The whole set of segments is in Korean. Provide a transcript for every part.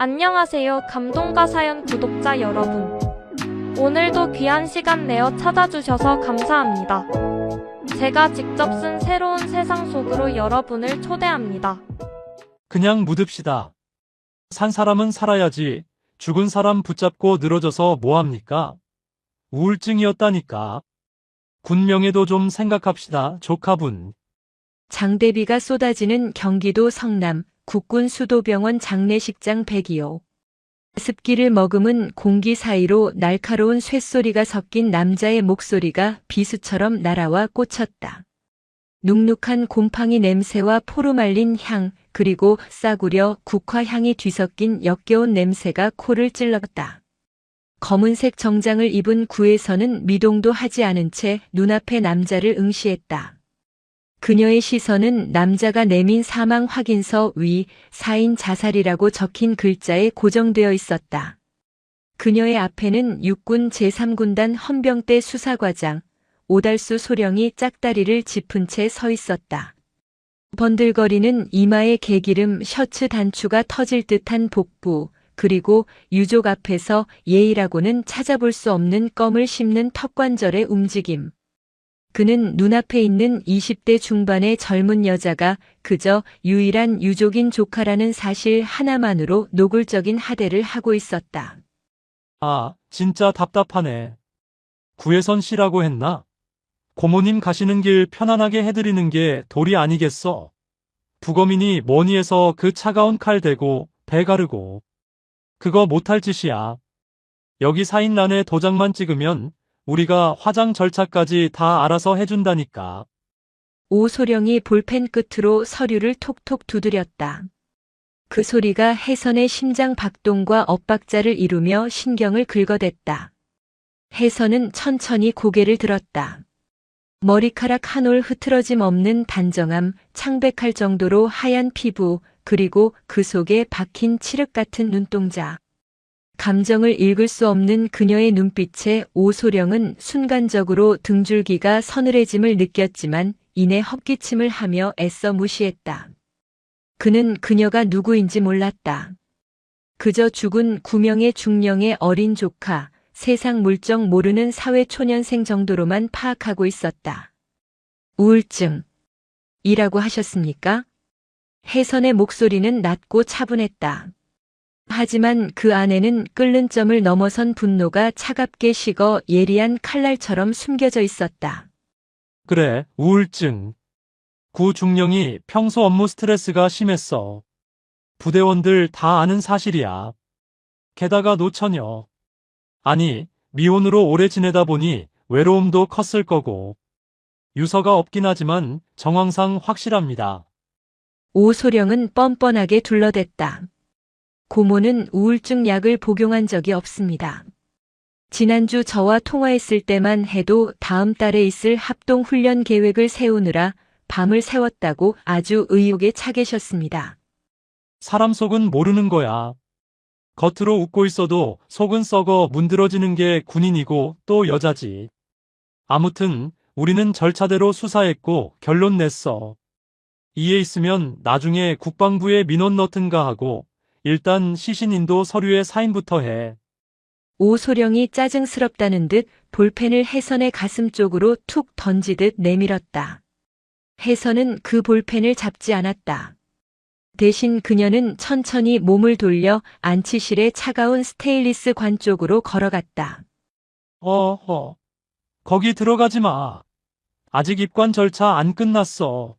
안녕하세요, 감동가 사연 구독자 여러분. 오늘도 귀한 시간 내어 찾아주셔서 감사합니다. 제가 직접 쓴 새로운 세상 속으로 여러분을 초대합니다. 그냥 묻읍시다. 산 사람은 살아야지. 죽은 사람 붙잡고 늘어져서 뭐합니까? 우울증이었다니까. 군명예도 좀 생각합시다, 조카분. 장대비가 쏟아지는 경기도 성남 국군수도병원 장례식장 백이호. 습기를 머금은 공기 사이로 날카로운 쇳소리가 섞인 남자의 목소리가 비수처럼 날아와 꽂혔다. 눅눅한 곰팡이 냄새와 포르말린 향, 그리고 싸구려 국화향이 뒤섞인 역겨운 냄새가 코를 찔렀다. 검은색 정장을 입은 구에서는 미동도 하지 않은 채 눈앞의 남자를 응시했다. 그녀의 시선은 남자가 내민 사망 확인서 위 사인 자살이라고 적힌 글자에 고정되어 있었다. 그녀의 앞에는 육군 제3군단 헌병대 수사과장 오달수 소령이 짝다리를 짚은 채 서 있었다. 번들거리는 이마에 개기름 셔츠 단추가 터질 듯한 복부, 그리고 유족 앞에서 예의라고는 찾아볼 수 없는 껌을 씹는 턱관절의 움직임. 그는 눈앞에 있는 20대 중반의 젊은 여자가 그저 유일한 유족인 조카라는 사실 하나만으로 노골적인 하대를 하고 있었다. 아, 진짜 답답하네. 구혜선 씨라고 했나? 고모님 가시는 길 편안하게 해드리는 게 도리 아니겠어? 부검이니 뭐니 해서 그 차가운 칼 대고 배 가르고. 그거 못할 짓이야. 여기 사인란에 도장만 찍으면 우리가 화장 절차까지 다 알아서 해준다니까. 오소령이 볼펜 끝으로 서류를 톡톡 두드렸다. 그 소리가 혜선의 심장 박동과 엇박자를 이루며 신경을 긁어댔다. 혜선은 천천히 고개를 들었다. 머리카락 한 올 흐트러짐 없는 단정함, 창백할 정도로 하얀 피부, 그리고 그 속에 박힌 칠흑 같은 눈동자. 감정을 읽을 수 없는 그녀의 눈빛에 오소령은 순간적으로 등줄기가 서늘해짐을 느꼈지만 이내 헛기침을 하며 애써 무시했다. 그는 그녀가 누구인지 몰랐다. 그저 죽은 9명의 중령의 어린 조카, 세상 물정 모르는 사회초년생 정도로만 파악하고 있었다. 우울증. 이라고 하셨습니까? 혜선의 목소리는 낮고 차분했다. 하지만 그 안에는 끓는 점을 넘어선 분노가 차갑게 식어 예리한 칼날처럼 숨겨져 있었다. 그래, 우울증. 구 중령이 평소 업무 스트레스가 심했어. 부대원들 다 아는 사실이야. 게다가 노처녀. 아니, 미혼으로 오래 지내다 보니 외로움도 컸을 거고. 유서가 없긴 하지만 정황상 확실합니다. 오소령은 뻔뻔하게 둘러댔다. 고모는 우울증 약을 복용한 적이 없습니다. 지난주 저와 통화했을 때만 해도 다음 달에 있을 합동훈련 계획을 세우느라 밤을 새웠다고 아주 의욕에 차 계셨습니다. 사람 속은 모르는 거야. 겉으로 웃고 있어도 속은 썩어 문드러지는 게 군인이고 또 여자지. 아무튼 우리는 절차대로 수사했고 결론 냈어. 이해 있으면 나중에 국방부에 민원 넣든가 하고 일단 시신인도 서류에 사인부터 해. 오소령이 짜증스럽다는 듯 볼펜을 혜선의 가슴 쪽으로 툭 던지듯 내밀었다. 혜선은 그 볼펜을 잡지 않았다. 대신 그녀는 천천히 몸을 돌려 안치실의 차가운 스테인리스 관 쪽으로 걸어갔다. 거기 들어가지 마. 아직 입관 절차 안 끝났어.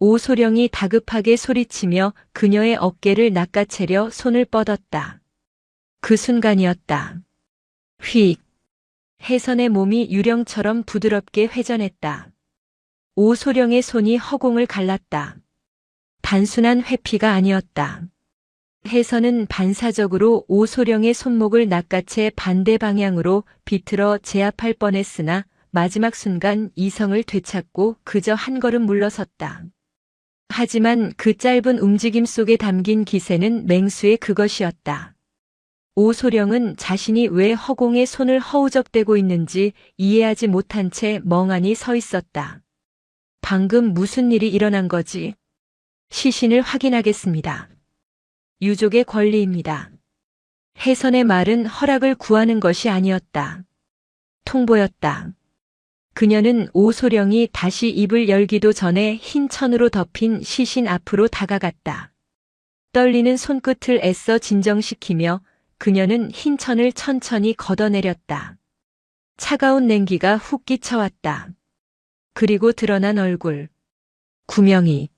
오소령이 다급하게 소리치며 그녀의 어깨를 낚아채려 손을 뻗었다. 그 순간이었다. 휙. 혜선의 몸이 유령처럼 부드럽게 회전했다. 오소령의 손이 허공을 갈랐다. 단순한 회피가 아니었다. 혜선은 반사적으로 오소령의 손목을 낚아채 반대 방향으로 비틀어 제압할 뻔했으나 마지막 순간 이성을 되찾고 그저 한 걸음 물러섰다. 하지만 그 짧은 움직임 속에 담긴 기세는 맹수의 그것이었다. 오소령은 자신이 왜 허공에 손을 허우적대고 있는지 이해하지 못한 채 멍하니 서 있었다. 방금 무슨 일이 일어난 거지? 시신을 확인하겠습니다. 유족의 권리입니다. 혜선의 말은 허락을 구하는 것이 아니었다. 통보였다. 그녀는 오소령이 다시 입을 열기도 전에 흰 천으로 덮인 시신 앞으로 다가갔다. 떨리는 손끝을 애써 진정시키며 그녀는 흰 천을 천천히 걷어내렸다. 차가운 냉기가 훅 끼쳐왔다. 그리고 드러난 얼굴. 구명이.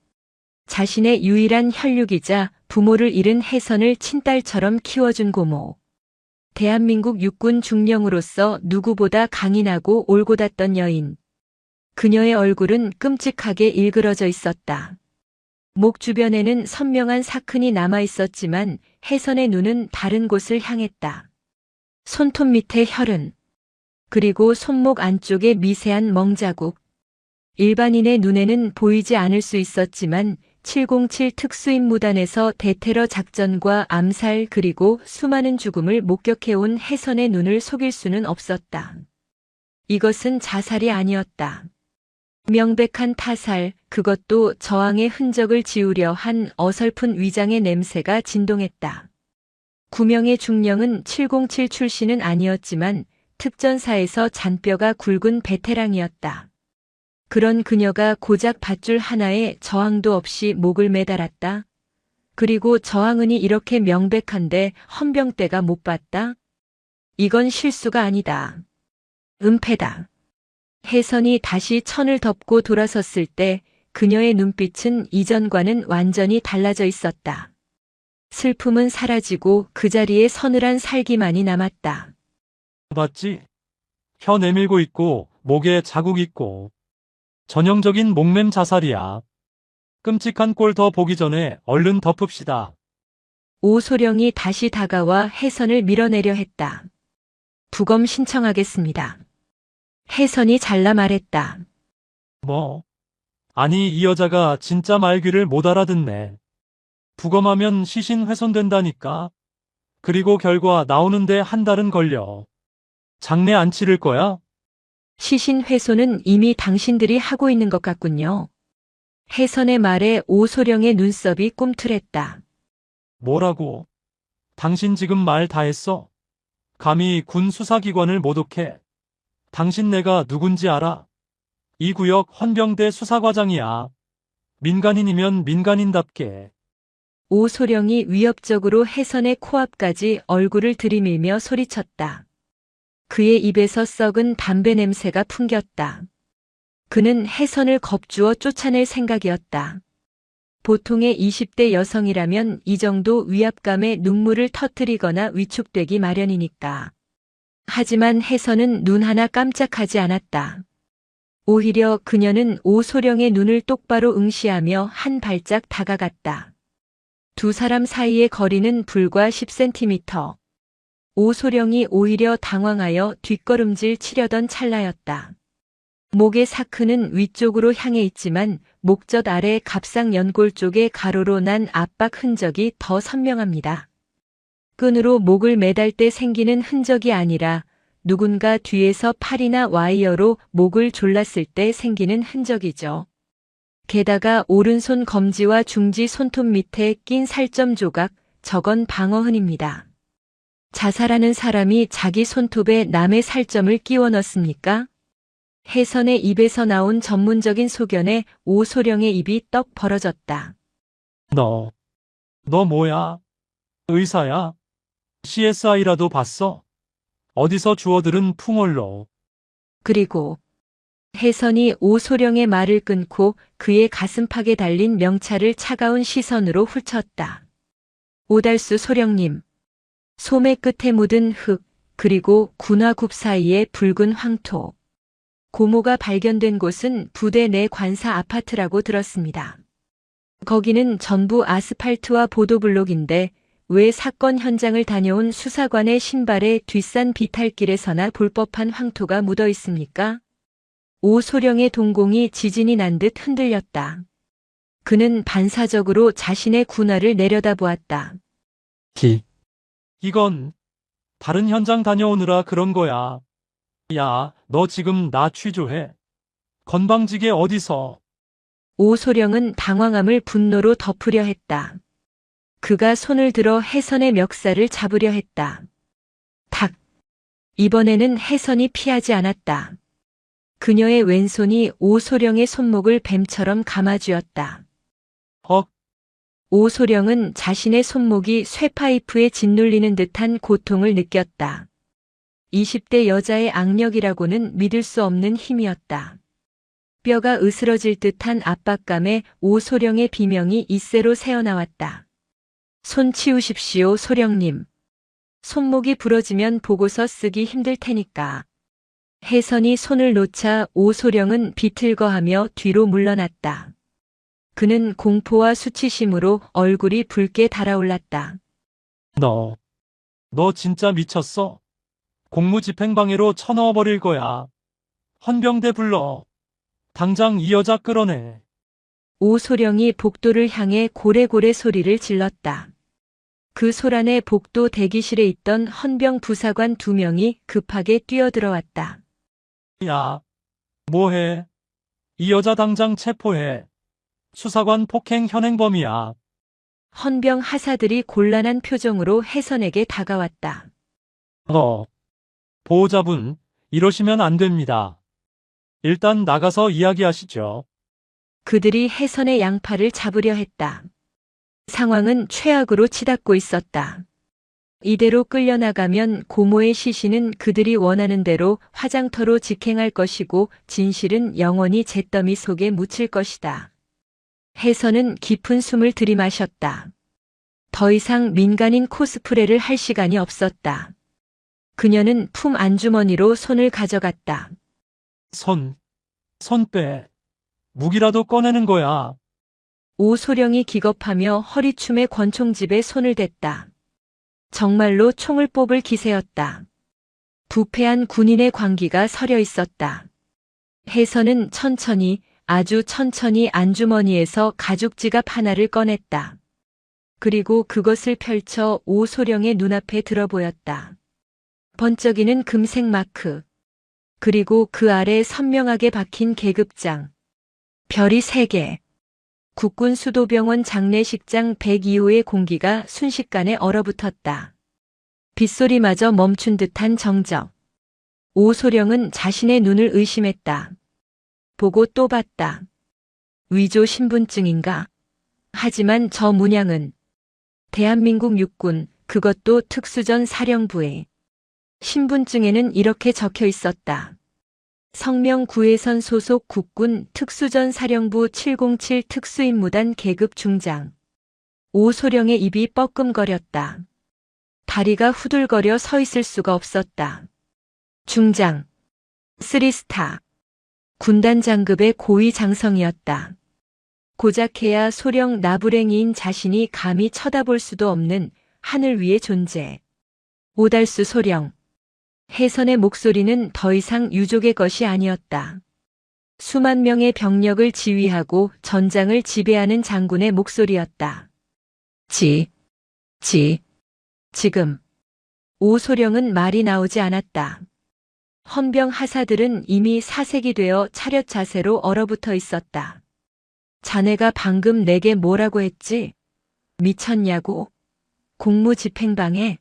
자신의 유일한 혈육이자 부모를 잃은 혜선을 친딸처럼 키워준 고모. 대한민국 육군 중령으로서 누구보다 강인하고 올곧았던 여인. 그녀의 얼굴은 끔찍하게 일그러져 있었다. 목 주변에는 선명한 사큰이 남아 있었지만 혜선의 눈은 다른 곳을 향했다. 손톱 밑의 혈흔. 그리고 손목 안쪽의 미세한 멍자국. 일반인의 눈에는 보이지 않을 수 있었지만 707 특수임무단에서 대테러 작전과 암살 그리고 수많은 죽음을 목격해온 혜선의 눈을 속일 수는 없었다. 이것은 자살이 아니었다. 명백한 타살, 그것도 저항의 흔적을 지우려 한 어설픈 위장의 냄새가 진동했다. 구명의 중령은 707 출신은 아니었지만 특전사에서 잔뼈가 굵은 베테랑이었다. 그런 그녀가 고작 밧줄 하나에 저항도 없이 목을 매달았다. 그리고 저항은이 이렇게 명백한데 헌병대가 못 봤다? 이건 실수가 아니다. 은폐다. 혜선이 다시 천을 덮고 돌아섰을 때 그녀의 눈빛은 이전과는 완전히 달라져 있었다. 슬픔은 사라지고 그 자리에 서늘한 살기만이 남았다. 봤지? 혀 내밀고 있고 목에 자국 있고 전형적인 목맴 자살이야. 끔찍한 꼴 더 보기 전에 얼른 덮읍시다. 오소령이 다시 다가와 혜선을 밀어내려 했다. 부검 신청하겠습니다. 혜선이 잘라 말했다. 뭐? 아니 이 여자가 진짜 말귀를 못 알아듣네. 부검하면 시신 훼손된다니까. 그리고 결과 나오는데 한 달은 걸려. 장례 안 치를 거야? 시신 훼손은 이미 당신들이 하고 있는 것 같군요. 혜선의 말에 오소령의 눈썹이 꿈틀했다. 뭐라고? 당신 지금 말 다 했어? 감히 군 수사기관을 모독해. 당신 내가 누군지 알아? 이 구역 헌병대 수사과장이야. 민간인이면 민간인답게. 오소령이 위협적으로 혜선의 코앞까지 얼굴을 들이밀며 소리쳤다. 그의 입에서 썩은 담배 냄새가 풍겼다. 그는 혜선을 겁주어 쫓아낼 생각이었다. 보통의 20대 여성이라면 이 정도 위압감에 눈물을 터뜨리거나 위축되기 마련이니까. 하지만 혜선은 눈 하나 깜짝하지 않았다. 오히려 그녀는 오소령의 눈을 똑바로 응시하며 한 발짝 다가갔다. 두 사람 사이의 거리는 불과 10cm. 오소령이 오히려 당황하여 뒷걸음질 치려던 찰나였다. 목의 사크는 위쪽으로 향해 있지만 목젖 아래 갑상 연골 쪽에 가로로 난 압박 흔적이 더 선명합니다. 끈으로 목을 매달 때 생기는 흔적이 아니라 누군가 뒤에서 팔이나 와이어로 목을 졸랐을 때 생기는 흔적이죠. 게다가 오른손 검지와 중지 손톱 밑에 낀 살점 조각, 저건 방어흔입니다. 자살하는 사람이 자기 손톱에 남의 살점을 끼워 넣습니까? 혜선의 입에서 나온 전문적인 소견에 오소령의 입이 떡 벌어졌다. 너 뭐야? 의사야? CSI라도 봤어? 어디서 주워들은 풍월로. 그리고 혜선이 오소령의 말을 끊고 그의 가슴팍에 달린 명찰을 차가운 시선으로 훑었다. 오달수 소령님. 소매 끝에 묻은 흙, 그리고 군화굽 사이의 붉은 황토. 고모가 발견된 곳은 부대 내 관사 아파트라고 들었습니다. 거기는 전부 아스팔트와 보도블록인데 왜 사건 현장을 다녀온 수사관의 신발에 뒷산 비탈길에서나 볼 법한 황토가 묻어 있습니까? 오소령의 동공이 지진이 난 듯 흔들렸다. 그는 반사적으로 자신의 군화를 내려다보았다. 이건 다른 현장 다녀오느라 그런 거야. 야, 너 지금 나 취조해. 건방지게 어디서. 오소령은 당황함을 분노로 덮으려 했다. 그가 손을 들어 혜선의 멱살을 잡으려 했다. 탁! 이번에는 혜선이 피하지 않았다. 그녀의 왼손이 오소령의 손목을 뱀처럼 감아쥐었다. 헉, 오소령은 자신의 손목이 쇠파이프에 짓눌리는 듯한 고통을 느꼈다. 20대 여자의 악력이라고는 믿을 수 없는 힘이었다. 뼈가 으스러질 듯한 압박감에 오소령의 비명이 이새로 새어나왔다. 손 치우십시오, 소령님. 손목이 부러지면 보고서 쓰기 힘들 테니까. 혜선이 손을 놓자 오소령은 비틀거하며 뒤로 물러났다. 그는 공포와 수치심으로 얼굴이 붉게 달아올랐다. 너 진짜 미쳤어? 공무집행방해로 쳐넣어버릴 거야. 헌병대 불러. 당장 이 여자 끌어내. 오소령이 복도를 향해 고래고래 소리를 질렀다. 그 소란에 복도 대기실에 있던 헌병 부사관 2명이 급하게 뛰어들어왔다. 야, 뭐해? 이 여자 당장 체포해. 수사관 폭행 현행범이야. 헌병 하사들이 곤란한 표정으로 혜선에게 다가왔다. 보호자분, 이러시면 안 됩니다. 일단 나가서 이야기하시죠. 그들이 혜선의 양팔을 잡으려 했다. 상황은 최악으로 치닫고 있었다. 이대로 끌려나가면 고모의 시신은 그들이 원하는 대로 화장터로 직행할 것이고 진실은 영원히 잿더미 속에 묻힐 것이다. 혜선은 깊은 숨을 들이마셨다. 더 이상 민간인 코스프레를 할 시간이 없었다. 그녀는 품 안주머니로 손을 가져갔다. 손 빼. 무기라도 꺼내는 거야. 오소령이 기겁하며 허리춤에 권총집에 손을 댔다. 정말로 총을 뽑을 기세였다. 부패한 군인의 광기가 서려 있었다. 혜선은 천천히, 아주 천천히 안주머니에서 가죽 지갑 하나를 꺼냈다. 그리고 그것을 펼쳐 오소령의 눈앞에 들어 보였다. 번쩍이는 금색 마크. 그리고 그 아래 선명하게 박힌 계급장. 별이 3개. 국군 수도병원 장례식장 102호의 공기가 순식간에 얼어붙었다. 빗소리마저 멈춘 듯한 정적. 오소령은 자신의 눈을 의심했다. 보고 또 봤다. 위조 신분증인가? 하지만 저 문양은 대한민국 육군, 그것도 특수전 사령부에. 신분증에는 이렇게 적혀 있었다. 성명 구혜선 소속 국군 특수전 사령부 707 특수임무단 계급 중장. 오소령의 입이 뻐끔거렸다. 다리가 후들거려 서 있을 수가 없었다. 중장. 3스타. 군단 장급의 고위 장성이었다. 고작해야 소령 나부랭이인 자신이 감히 쳐다볼 수도 없는 하늘 위의 존재. 오달수 소령. 혜선의 목소리는 더 이상 유족의 것이 아니었다. 수만 명의 병력을 지휘하고 전장을 지배하는 장군의 목소리였다. 지금. 오소령은 말이 나오지 않았다. 헌병 하사들은 이미 사색이 되어 차렷 자세로 얼어붙어 있었다. 자네가 방금 내게 뭐라고 했지? 미쳤냐고? 공무집행방해?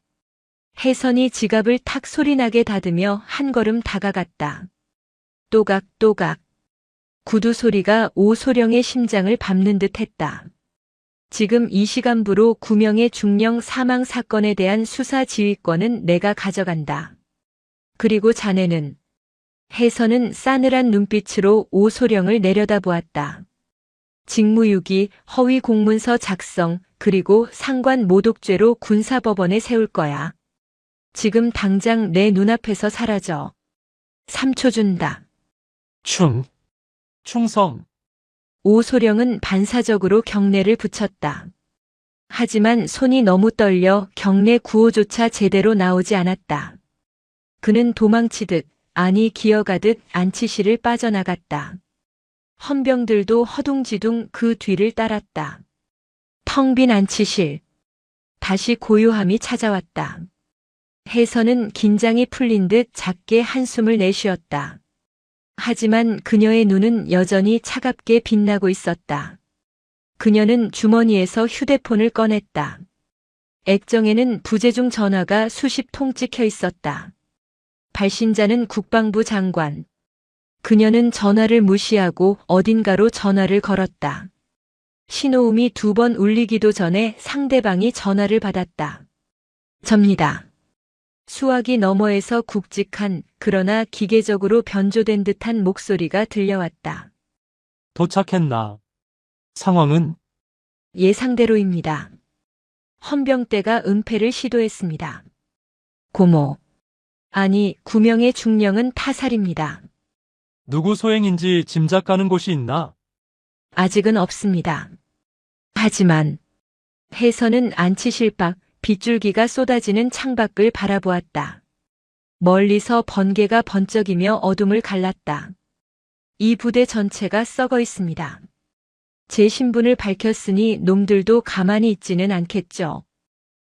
혜선이 지갑을 탁 소리나게 닫으며 한 걸음 다가갔다. 또각또각. 구두 소리가 오소령의 심장을 밟는 듯 했다. 지금 이 시간부로 9명의 중령 사망 사건에 대한 수사 지휘권은 내가 가져간다. 그리고 자네는. 혜선은 싸늘한 눈빛으로 오소령을 내려다보았다. 직무유기, 허위 공문서 작성, 그리고 상관 모독죄로 군사법원에 세울 거야. 지금 당장 내 눈앞에서 사라져. 3초 준다. 충성. 오소령은 반사적으로 경례를 붙였다. 하지만 손이 너무 떨려 경례 구호조차 제대로 나오지 않았다. 그는 도망치듯, 아니 기어가듯 안치실을 빠져나갔다. 헌병들도 허둥지둥 그 뒤를 따랐다. 텅 빈 안치실. 다시 고요함이 찾아왔다. 혜선은 긴장이 풀린 듯 작게 한숨을 내쉬었다. 하지만 그녀의 눈은 여전히 차갑게 빛나고 있었다. 그녀는 주머니에서 휴대폰을 꺼냈다. 액정에는 부재중 전화가 수십 통 찍혀 있었다. 발신자는 국방부 장관. 그녀는 전화를 무시하고 어딘가로 전화를 걸었다. 신호음이 2번 울리기도 전에 상대방이 전화를 받았다. 접니다. 수화기 너머에서 굵직한 그러나 기계적으로 변조된 듯한 목소리가 들려왔다. 도착했나? 상황은? 예상대로입니다. 헌병대가 은폐를 시도했습니다. 고모. 아니, 9명의 중령은 타살입니다. 누구 소행인지 짐작 가는 곳이 있나? 아직은 없습니다. 하지만 해서는 안치실박 빗줄기가 쏟아지는 창밖을 바라보았다. 멀리서 번개가 번쩍이며 어둠을 갈랐다. 이 부대 전체가 썩어 있습니다. 제 신분을 밝혔으니 놈들도 가만히 있지는 않겠죠.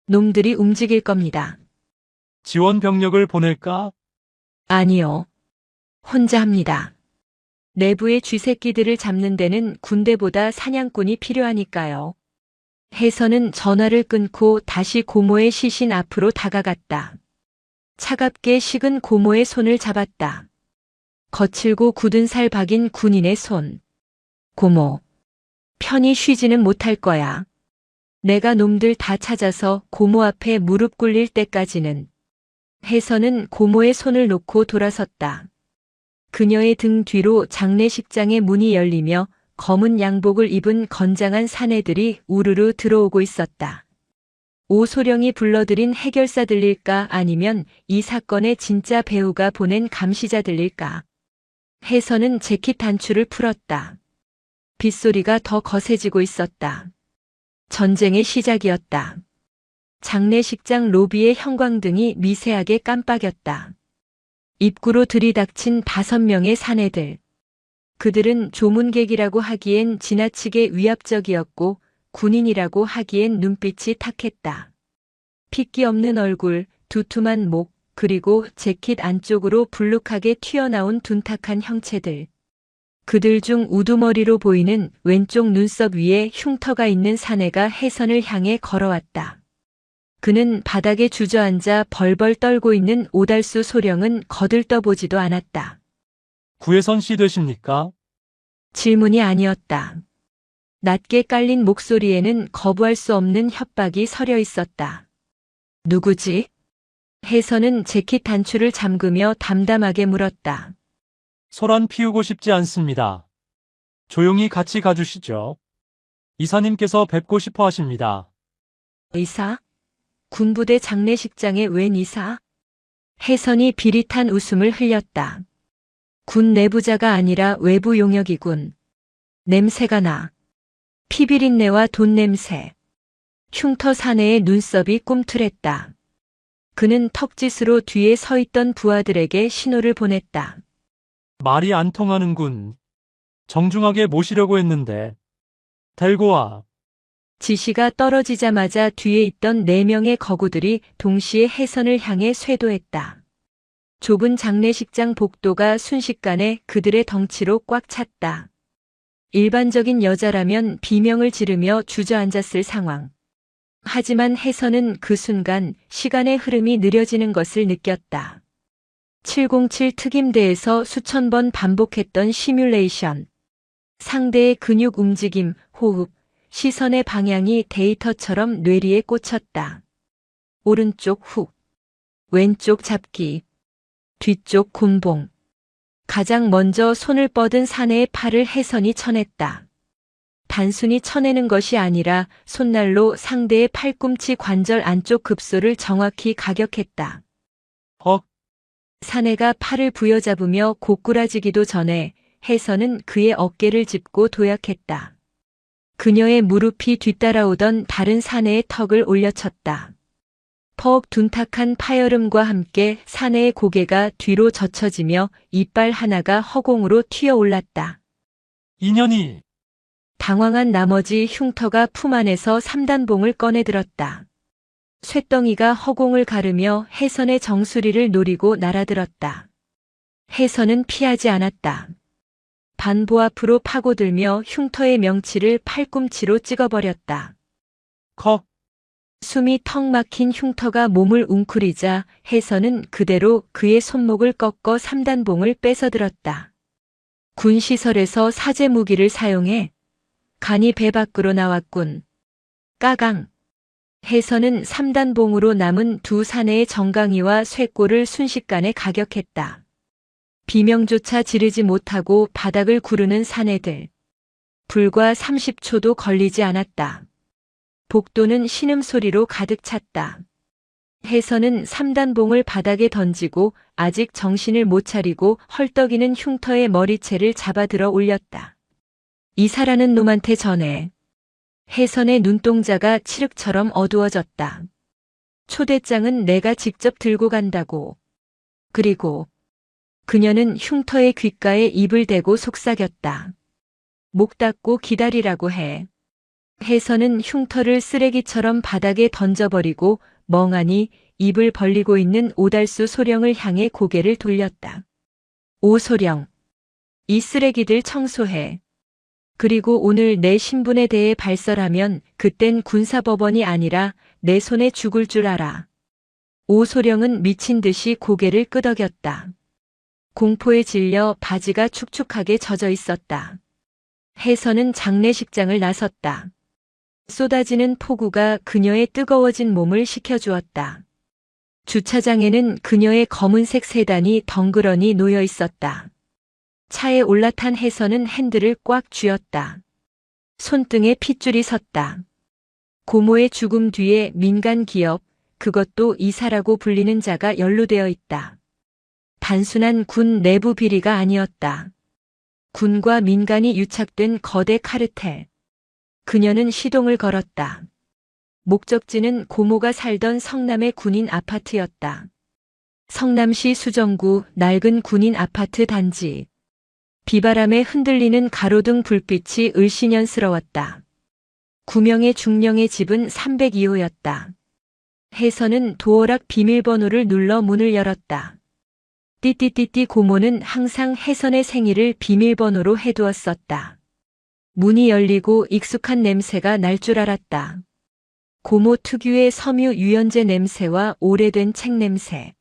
놈들이 움직일 겁니다. 지원 병력을 보낼까? 아니요. 혼자 합니다. 내부의 쥐새끼들을 잡는 데는 군대보다 사냥꾼이 필요하니까요. 해서는 전화를 끊고 다시 고모의 시신 앞으로 다가갔다. 차갑게 식은 고모의 손을 잡았다. 거칠고 굳은 살 박인 군인의 손. 고모. 편히 쉬지는 못할 거야. 내가 놈들 다 찾아서 고모 앞에 무릎 꿇릴 때까지는. 해서는 고모의 손을 놓고 돌아섰다. 그녀의 등 뒤로 장례식장의 문이 열리며 검은 양복을 입은 건장한 사내들이 우르르 들어오고 있었다. 오소령이 불러들인 해결사 들릴까 아니면 이 사건의 진짜 배우가 보낸 감시자 들릴까. 해서는 재킷 단추를 풀었다. 빗소리가 더 거세지고 있었다. 전쟁의 시작이었다. 장례식장 로비의 형광등이 미세하게 깜빡였다. 입구로 들이닥친 5명의 사내들. 그들은 조문객이라고 하기엔 지나치게 위압적이었고 군인이라고 하기엔 눈빛이 탁했다. 핏기 없는 얼굴, 두툼한 목, 그리고 재킷 안쪽으로 불룩하게 튀어나온 둔탁한 형체들. 그들 중 우두머리로 보이는 왼쪽 눈썹 위에 흉터가 있는 사내가 해선을 향해 걸어왔다. 그는 바닥에 주저앉아 벌벌 떨고 있는 오달수 소령은 거들떠보지도 않았다. 구혜선 씨 되십니까? 질문이 아니었다. 낮게 깔린 목소리에는 거부할 수 없는 협박이 서려 있었다. 누구지? 해서는 재킷 단추를 잠그며 담담하게 물었다. 소란 피우고 싶지 않습니다. 조용히 같이 가주시죠. 이사님께서 뵙고 싶어 하십니다. 의사? 군부대 장례식장에 웬 이사? 해선이 비릿한 웃음을 흘렸다. 군 내부자가 아니라 외부 용역이군. 냄새가 나. 피비린내와 돈 냄새. 흉터 사내의 눈썹이 꿈틀했다. 그는 턱짓으로 뒤에 서 있던 부하들에게 신호를 보냈다. 말이 안 통하는군. 정중하게 모시려고 했는데. 데리고 와. 지시가 떨어지자마자 뒤에 있던 4명의 거구들이 동시에 해선을 향해 쇄도했다. 좁은 장례식장 복도가 순식간에 그들의 덩치로 꽉 찼다. 일반적인 여자라면 비명을 지르며 주저앉았을 상황. 하지만 해선은 그 순간 시간의 흐름이 느려지는 것을 느꼈다. 707 특임대에서 수천 번 반복했던 시뮬레이션. 상대의 근육 움직임, 호흡, 시선의 방향이 데이터처럼 뇌리에 꽂혔다. 오른쪽 훅, 왼쪽 잡기, 뒤쪽 곤봉. 가장 먼저 손을 뻗은 사내의 팔을 해선이 쳐냈다. 단순히 쳐내는 것이 아니라 손날로 상대의 팔꿈치 관절 안쪽 급소를 정확히 가격했다. 헉. 사내가 팔을 부여잡으며 고꾸라지기도 전에 해선은 그의 어깨를 짚고 도약했다. 그녀의 무릎이 뒤따라오던 다른 사내의 턱을 올려쳤다. 퍽 둔탁한 파열음과 함께 사내의 고개가 뒤로 젖혀지며 이빨 하나가 허공으로 튀어올랐다. 인연이. 당황한 나머지 흉터가 품 안에서 3단봉을 꺼내들었다. 쇳덩이가 허공을 가르며 해선의 정수리를 노리고 날아들었다. 해선은 피하지 않았다. 반보 앞으로 파고들며 흉터의 명치를 팔꿈치로 찍어버렸다. 컥. 숨이 턱 막힌 흉터가 몸을 웅크리자 혜선은 그대로 그의 손목을 꺾어 3단봉을 뺏어들었다. 군시설에서 사제 무기를 사용해 간이 배 밖으로 나왔군. 까강. 혜선은 3단봉으로 남은 두 사내의 정강이와 쇠골을 순식간에 가격했다. 비명조차 지르지 못하고 바닥을 구르는 사내들. 불과 30초도 걸리지 않았다. 복도는 신음소리로 가득 찼다. 혜선은 3단봉을 바닥에 던지고 아직 정신을 못 차리고 헐떡이는 흉터의 머리채를 잡아들어 올렸다. 이사라는 놈한테 전해. 혜선의 눈동자가 칠흑처럼 어두워졌다. 초대장은 내가 직접 들고 간다고. 그리고 그녀는 흉터의 귓가에 입을 대고 속삭였다. 목 닫고 기다리라고 해. 혜선은 흉터를 쓰레기처럼 바닥에 던져버리고 멍하니 입을 벌리고 있는 오달수 소령을 향해 고개를 돌렸다. 오 소령. 이 쓰레기들 청소해. 그리고 오늘 내 신분에 대해 발설하면 그땐 군사법원이 아니라 내 손에 죽을 줄 알아. 오 소령은 미친 듯이 고개를 끄덕였다. 공포에 질려 바지가 축축하게 젖어 있었다. 혜선은 장례식장을 나섰다. 쏟아지는 폭우가 그녀의 뜨거워진 몸을 식혀주었다. 주차장에는 그녀의 검은색 세단이 덩그러니 놓여 있었다. 차에 올라탄 혜선은 핸들을 꽉 쥐었다. 손등에 핏줄이 섰다. 고모의 죽음 뒤에 민간 기업, 그것도 이사라고 불리는 자가 연루되어 있다. 단순한 군 내부 비리가 아니었다. 군과 민간이 유착된 거대 카르텔. 그녀는 시동을 걸었다. 목적지는 고모가 살던 성남의 군인 아파트였다. 성남시 수정구 낡은 군인 아파트 단지. 비바람에 흔들리는 가로등 불빛이 을씨년스러웠다. 구명의 중령의 집은 302호였다. 혜선은 도어락 비밀번호를 눌러 문을 열었다. 띠띠띠띠 고모는 항상 혜선의 생일을 비밀번호로 해두었었다. 문이 열리고 익숙한 냄새가 날 줄 알았다. 고모 특유의 섬유 유연제 냄새와 오래된 책 냄새.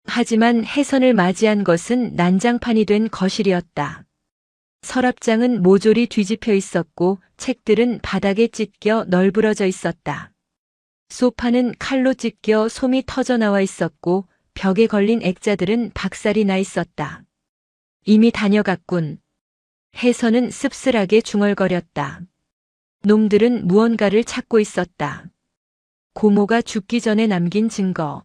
하지만 혜선을 맞이한 것은 난장판이 된 거실이었다. 서랍장은 모조리 뒤집혀 있었고 책들은 바닥에 찢겨 널브러져 있었다. 소파는 칼로 찢겨 솜이 터져 나와 있었고 벽에 걸린 액자들은 박살이 나 있었다. 이미 다녀갔군. 혜선은 씁쓸하게 중얼거렸다. 놈들은 무언가를 찾고 있었다. 고모가 죽기 전에 남긴 증거.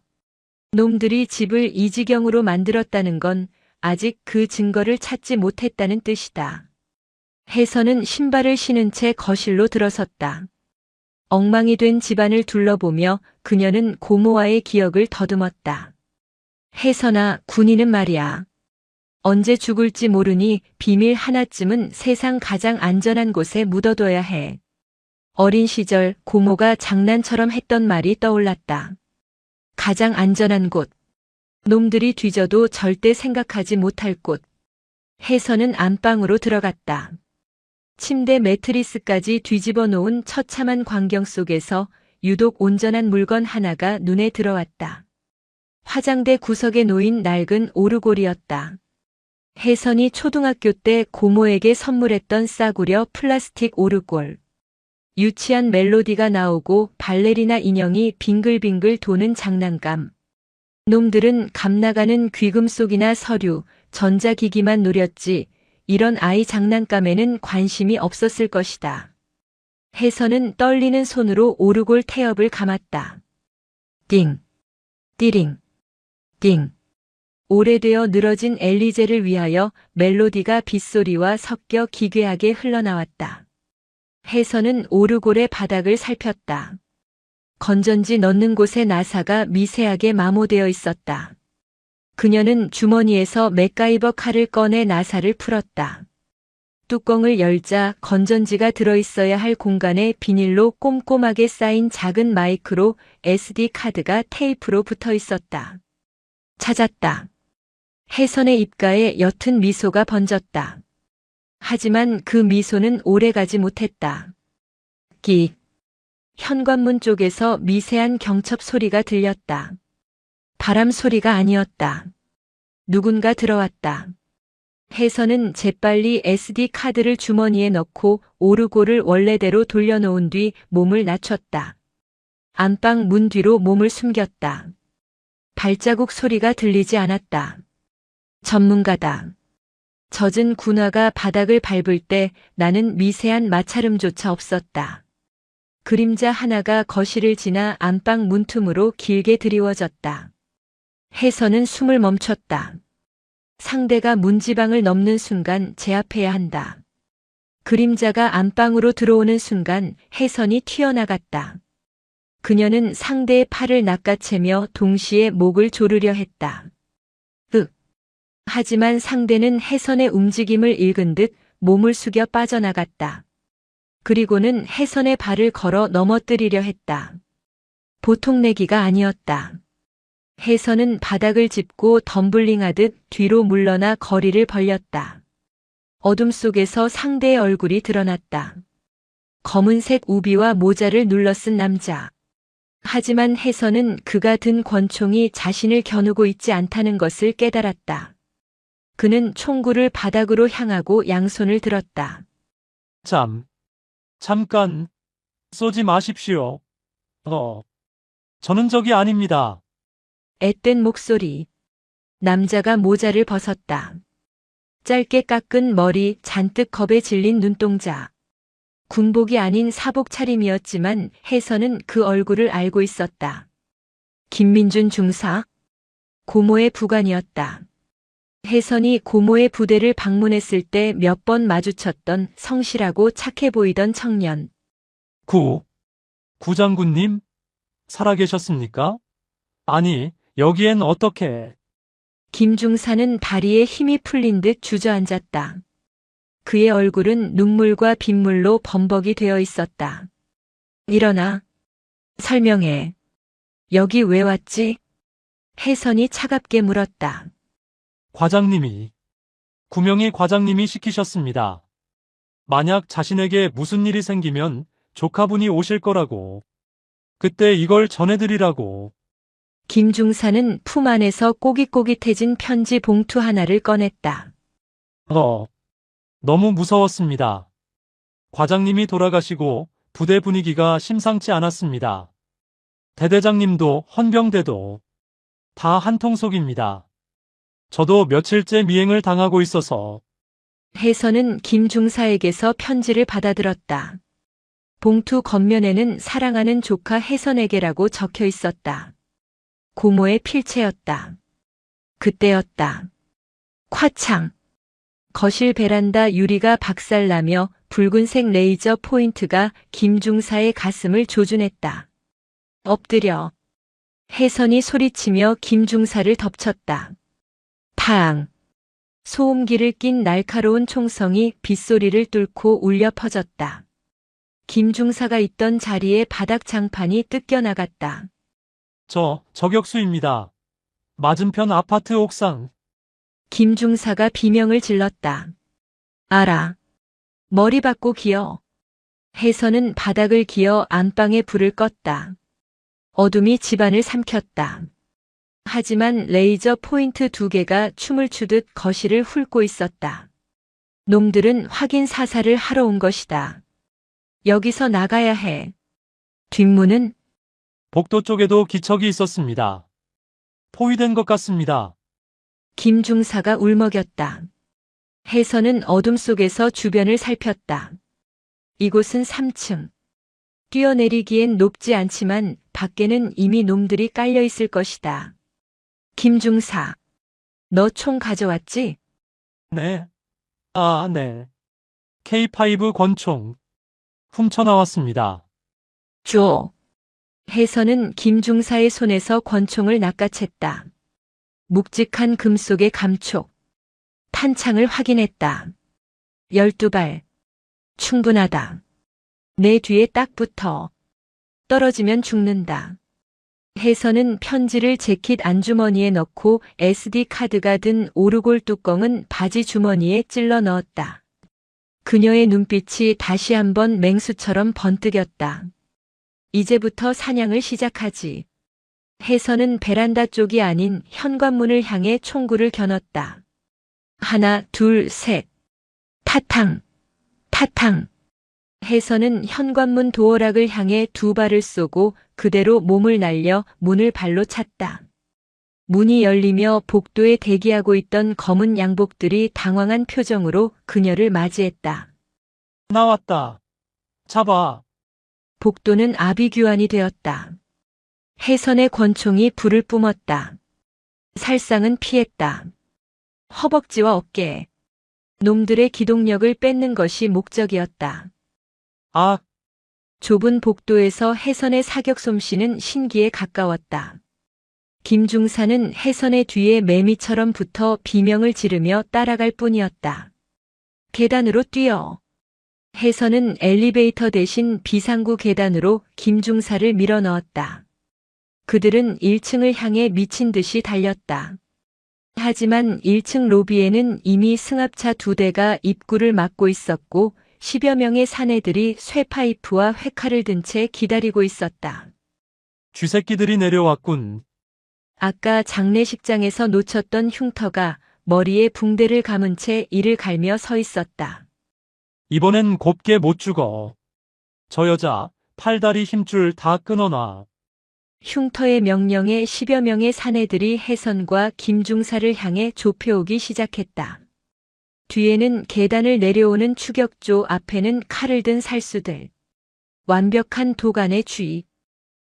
놈들이 집을 이 지경으로 만들었다는 건 아직 그 증거를 찾지 못했다는 뜻이다. 혜선은 신발을 신은 채 거실로 들어섰다. 엉망이 된 집안을 둘러보며 그녀는 고모와의 기억을 더듬었다. 혜선아, 군인은 말이야. 언제 죽을지 모르니 비밀 하나쯤은 세상 가장 안전한 곳에 묻어둬야 해. 어린 시절 고모가 장난처럼 했던 말이 떠올랐다. 가장 안전한 곳. 놈들이 뒤져도 절대 생각하지 못할 곳. 혜선은 안방으로 들어갔다. 침대 매트리스까지 뒤집어 놓은 처참한 광경 속에서 유독 온전한 물건 하나가 눈에 들어왔다. 화장대 구석에 놓인 낡은 오르골이었다. 혜선이 초등학교 때 고모에게 선물했던 싸구려 플라스틱 오르골. 유치한 멜로디가 나오고 발레리나 인형이 빙글빙글 도는 장난감. 놈들은 감나가는 귀금속이나 서류, 전자기기만 노렸지 이런 아이 장난감에는 관심이 없었을 것이다. 혜선은 떨리는 손으로 오르골 태엽을 감았다. 띵, 띠링, 띵. 오래되어 늘어진 엘리제를 위하여 멜로디가 빗소리와 섞여 기괴하게 흘러나왔다. 혜선은 오르골의 바닥을 살폈다. 건전지 넣는 곳에 나사가 미세하게 마모되어 있었다. 그녀는 주머니에서 맥가이버 칼을 꺼내 나사를 풀었다. 뚜껑을 열자 건전지가 들어있어야 할 공간에 비닐로 꼼꼼하게 쌓인 작은 마이크로 SD 카드가 테이프로 붙어 있었다. 찾았다. 혜선의 입가에 옅은 미소가 번졌다. 하지만 그 미소는 오래가지 못했다. 끽. 현관문 쪽에서 미세한 경첩 소리가 들렸다. 바람 소리가 아니었다. 누군가 들어왔다. 혜선은 재빨리 SD 카드를 주머니에 넣고 오르골을 원래대로 돌려놓은 뒤 몸을 낮췄다. 안방 문 뒤로 몸을 숨겼다. 발자국 소리가 들리지 않았다. 전문가다. 젖은 군화가 바닥을 밟을 때 나는 미세한 마찰음조차 없었다. 그림자 하나가 거실을 지나 안방 문틈으로 길게 드리워졌다. 혜선은 숨을 멈췄다. 상대가 문지방을 넘는 순간 제압해야 한다. 그림자가 안방으로 들어오는 순간 혜선이 튀어나갔다. 그녀는 상대의 팔을 낚아채며 동시에 목을 조르려 했다. 하지만 상대는 혜선의 움직임을 읽은 듯 몸을 숙여 빠져나갔다. 그리고는 혜선의 발을 걸어 넘어뜨리려 했다. 보통 내기가 아니었다. 혜선은 바닥을 짚고 덤블링하듯 뒤로 물러나 거리를 벌렸다. 어둠 속에서 상대의 얼굴이 드러났다. 검은색 우비와 모자를 눌러쓴 남자. 하지만 혜선은 그가 든 권총이 자신을 겨누고 있지 않다는 것을 깨달았다. 그는 총구를 바닥으로 향하고 양손을 들었다. 잠깐, 쏘지 마십시오. 저는 적이 아닙니다. 앳된 목소리. 남자가 모자를 벗었다. 짧게 깎은 머리, 잔뜩 겁에 질린 눈동자. 군복이 아닌 사복 차림이었지만 혜선은 그 얼굴을 알고 있었다. 김민준 중사. 고모의 부관이었다. 혜선이 고모의 부대를 방문했을 때 몇 번 마주쳤던 성실하고 착해 보이던 청년. 구장군님? 살아계셨습니까? 아니, 여기엔 어떻게... 김 중사는 다리에 힘이 풀린 듯 주저앉았다. 그의 얼굴은 눈물과 빗물로 범벅이 되어 있었다. 일어나. 설명해. 여기 왜 왔지? 혜선이 차갑게 물었다. 구명희 과장님이 시키셨습니다. 만약 자신에게 무슨 일이 생기면 조카분이 오실 거라고. 그때 이걸 전해드리라고. 김 중사는 품 안에서 꼬깃꼬깃해진 편지 봉투 하나를 꺼냈다. 너무 무서웠습니다. 과장님이 돌아가시고 부대 분위기가 심상치 않았습니다. 대대장님도 헌병대도 다 한통속입니다. 저도 며칠째 미행을 당하고 있어서. 혜선은 김 중사에게서 편지를 받아들었다. 봉투 겉면에는 사랑하는 조카 혜선에게라고 적혀 있었다. 고모의 필체였다. 그때였다. 콱창. 거실 베란다 유리가 박살나며 붉은색 레이저 포인트가 김 중사의 가슴을 조준했다. 엎드려. 혜선이 소리치며 김 중사를 덮쳤다. 탕. 소음기를 낀 날카로운 총성이 빗소리를 뚫고 울려 퍼졌다. 김 중사가 있던 자리에 바닥 장판이 뜯겨나갔다. 저격수입니다. 맞은편 아파트 옥상. 김 중사가 비명을 질렀다. 알아. 머리 받고 기어. 혜선은 바닥을 기어 안방에 불을 껐다. 어둠이 집안을 삼켰다. 하지만 레이저 포인트 2개가 춤을 추듯 거실을 훑고 있었다. 놈들은 확인 사살을 하러 온 것이다. 여기서 나가야 해. 뒷문은 복도 쪽에도 기척이 있었습니다. 포위된 것 같습니다. 김 중사가 울먹였다. 혜선은 어둠 속에서 주변을 살폈다. 이곳은 3층. 뛰어내리기엔 높지 않지만 밖에는 이미 놈들이 깔려 있을 것이다. 김 중사, 너 총 가져왔지? 네. 네. K5 권총. 훔쳐나왔습니다. 줘. 혜선은 김 중사의 손에서 권총을 낚아챘다. 묵직한 금속의 감촉. 탄창을 확인했다. 12발. 충분하다. 내 뒤에 딱 붙어. 떨어지면 죽는다. 혜선은 편지를 재킷 안주머니에 넣고 SD 카드가 든 오르골 뚜껑은 바지 주머니에 찔러 넣었다. 그녀의 눈빛이 다시 한번 맹수처럼 번뜩였다. 이제부터 사냥을 시작하지. 혜선은 베란다 쪽이 아닌 현관문을 향해 총구를 겨눴다. 하나, 둘, 셋. 타탕, 타탕. 혜선은 현관문 도어락을 향해 두 발을 쏘고 그대로 몸을 날려 문을 발로 찼다. 문이 열리며 복도에 대기하고 있던 검은 양복들이 당황한 표정으로 그녀를 맞이했다. 나왔다. 잡아. 복도는 아비규환이 되었다. 혜선의 권총이 불을 뿜었다. 살상은 피했다. 허벅지와 어깨. 놈들의 기동력을 뺏는 것이 목적이었다. 아, 좁은 복도에서 혜선의 사격 솜씨는 신기에 가까웠다. 김중사는 혜선의 뒤에 매미처럼 붙어 비명을 지르며 따라갈 뿐이었다. 계단으로 뛰어. 혜선은 엘리베이터 대신 비상구 계단으로 김중사를 밀어 넣었다. 그들은 1층을 향해 미친 듯이 달렸다. 하지만 1층 로비에는 이미 승합차 2대가 입구를 막고 있었고 10여 명의 사내들이 쇠파이프와 회칼을 든 채 기다리고 있었다. 쥐새끼들이 내려왔군. 아까 장례식장에서 놓쳤던 흉터가 머리에 붕대를 감은 채 이를 갈며 서 있었다. 이번엔 곱게 못 죽어. 저 여자, 팔다리 힘줄 다 끊어놔. 흉터의 명령에 10여 명의 사내들이 혜선과 김중사를 향해 좁혀오기 시작했다. 뒤에는 계단을 내려오는 추격조, 앞에는 칼을 든 살수들. 완벽한 도간의 주의.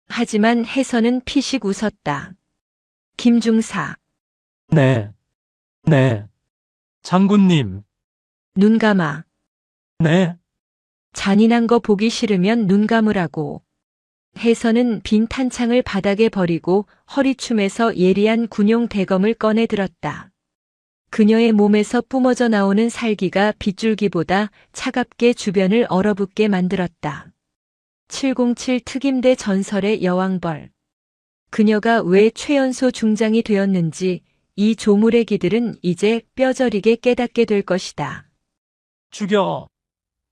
하지만 혜선은 피식 웃었다. 김중사. 네. 장군님. 눈 감아. 네. 잔인한 거 보기 싫으면 눈 감으라고. 혜선은 빈 탄창을 바닥에 버리고 허리춤에서 예리한 군용 대검을 꺼내 들었다. 그녀의 몸에서 뿜어져 나오는 살기가 빗줄기보다 차갑게 주변을 얼어붙게 만들었다. 707 특임대 전설의 여왕벌. 그녀가 왜 최연소 중장이 되었는지 이 조물의 기들은 이제 뼈저리게 깨닫게 될 것이다. 죽여.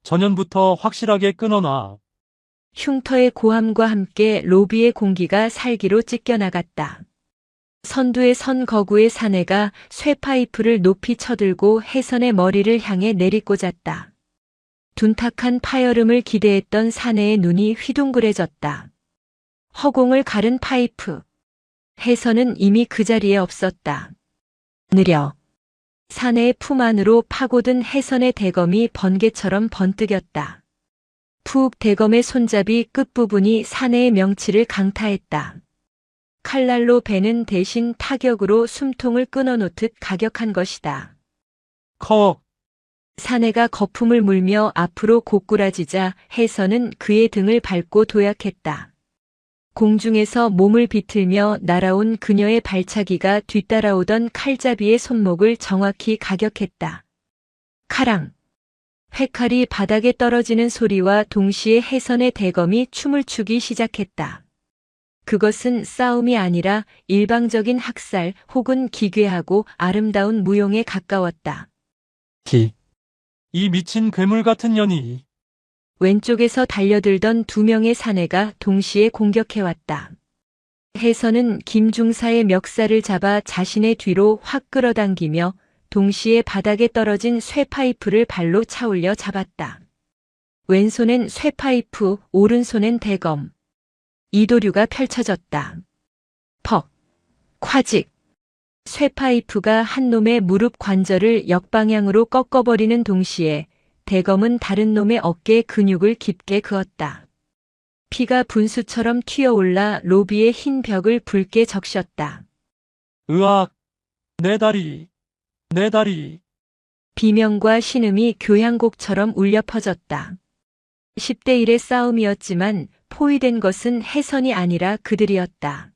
전년부터 확실하게 끊어놔. 흉터의 고함과 함께 로비의 공기가 살기로 찢겨나갔다. 선두에 선 거구의 사내가 쇠파이프를 높이 쳐들고 혜선의 머리를 향해 내리꽂았다. 둔탁한 파열음을 기대했던 사내의 눈이 휘둥그레졌다. 허공을 가른 파이프. 혜선은 이미 그 자리에 없었다. 느려. 사내의 품 안으로 파고든 혜선의 대검이 번개처럼 번뜩였다. 푹 대검의 손잡이 끝부분이 사내의 명치를 강타했다. 칼날로 베는 대신 타격으로 숨통을 끊어놓듯 가격한 것이다. 컥. 사내가 거품을 물며 앞으로 고꾸라지자 혜선은 그의 등을 밟고 도약했다. 공중에서 몸을 비틀며 날아온 그녀의 발차기가 뒤따라오던 칼잡이의 손목을 정확히 가격했다. 카랑. 회칼이 바닥에 떨어지는 소리와 동시에 혜선의 대검이 춤을 추기 시작했다. 그것은 싸움이 아니라 일방적인 학살 혹은 기괴하고 아름다운 무용에 가까웠다. 이 미친 괴물 같은 년이. 왼쪽에서 달려들던 2명의 사내가 동시에 공격해왔다. 혜선은 김중사의 멱살을 잡아 자신의 뒤로 확 끌어당기며 동시에 바닥에 떨어진 쇠파이프를 발로 차올려 잡았다. 왼손엔 쇠파이프, 오른손엔 대검. 이도류가 펼쳐졌다. 퍽, 콰직. 쇠파이프가 한 놈의 무릎 관절을 역방향으로 꺾어버리는 동시에 대검은 다른 놈의 어깨 근육을 깊게 그었다. 피가 분수처럼 튀어올라 로비의 흰 벽을 붉게 적셨다. 으악. 내 다리. 비명과 신음이 교향곡처럼 울려 퍼졌다. 10대 1의 싸움이었지만 포위된 것은 혜선이 아니라 그들이었다.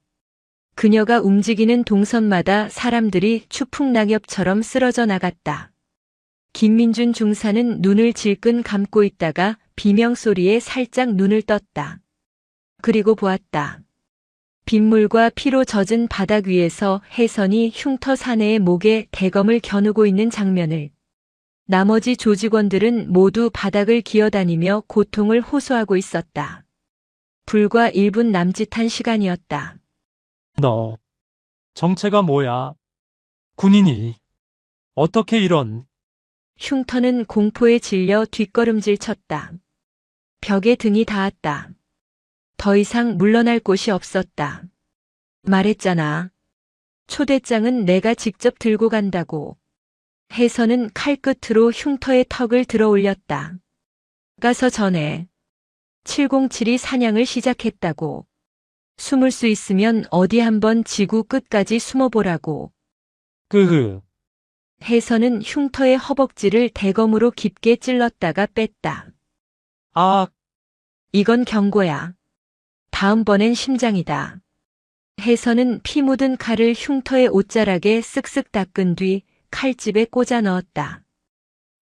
그녀가 움직이는 동선마다 사람들이 추풍낙엽처럼 쓰러져 나갔다. 김민준 중사는 눈을 질끈 감고 있다가 비명소리에 살짝 눈을 떴다. 그리고 보았다. 빗물과 피로 젖은 바닥 위에서 혜선이 흉터 사내의 목에 대검을 겨누고 있는 장면을. 나머지 조직원들은 모두 바닥을 기어다니며 고통을 호소하고 있었다. 불과 1분 남짓한 시간이었다. 너, 정체가 뭐야? 군인이, 어떻게 이런, 흉터는 공포에 질려 뒷걸음질 쳤다. 벽에 등이 닿았다. 더 이상 물러날 곳이 없었다. 말했잖아. 초대장은 내가 직접 들고 간다고. 혜선은 칼끝으로 흉터의 턱을 들어 올렸다. 가서 전해. 707이 사냥을 시작했다고. 숨을 수 있으면 어디 한번 지구 끝까지 숨어보라고. 끄흐, 혜선은 흉터의 허벅지를 대검으로 깊게 찔렀다가 뺐다. 아, 이건 경고야. 다음번엔 심장이다. 혜선은 피 묻은 칼을 흉터의 옷자락에 쓱쓱 닦은 뒤 칼집에 꽂아 넣었다.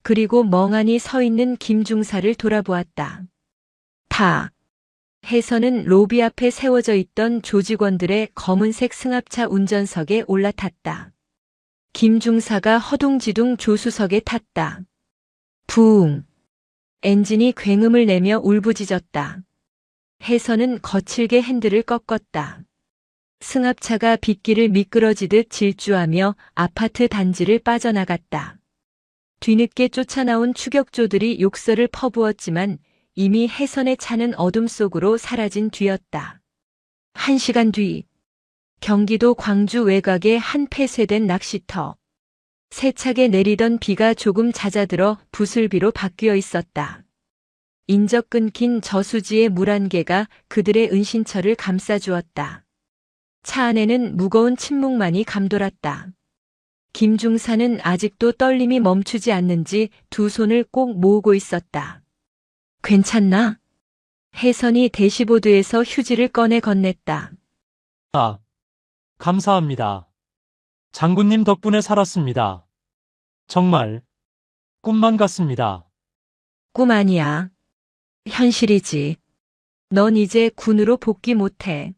그리고 멍하니 서 있는 김중사를 돌아보았다. 다. 혜선은 로비 앞에 세워져 있던 조직원들의 검은색 승합차 운전석에 올라탔다. 김중사가 허둥지둥 조수석에 탔다. 부웅. 엔진이 굉음을 내며 울부짖었다. 혜선은 거칠게 핸들을 꺾었다. 승합차가 빗길을 미끄러지듯 질주하며 아파트 단지를 빠져나갔다. 뒤늦게 쫓아나온 추격조들이 욕설을 퍼부었지만 이미 혜선의 차는 어둠 속으로 사라진 뒤였다. 1시간 뒤, 경기도 광주 외곽의 한 폐쇄된 낚시터. 세차게 내리던 비가 조금 잦아들어 부슬비로 바뀌어 있었다. 인적 끊긴 저수지의 물 한 개가 그들의 은신처를 감싸주었다. 차 안에는 무거운 침묵만이 감돌았다. 김중사는 아직도 떨림이 멈추지 않는지 두 손을 꼭 모으고 있었다. 괜찮나? 혜선이 대시보드에서 휴지를 꺼내 건넸다. 아, 감사합니다. 장군님 덕분에 살았습니다. 정말, 꿈만 같습니다. 꿈 아니야. 현실이지. 넌 이제 군으로 복귀 못해.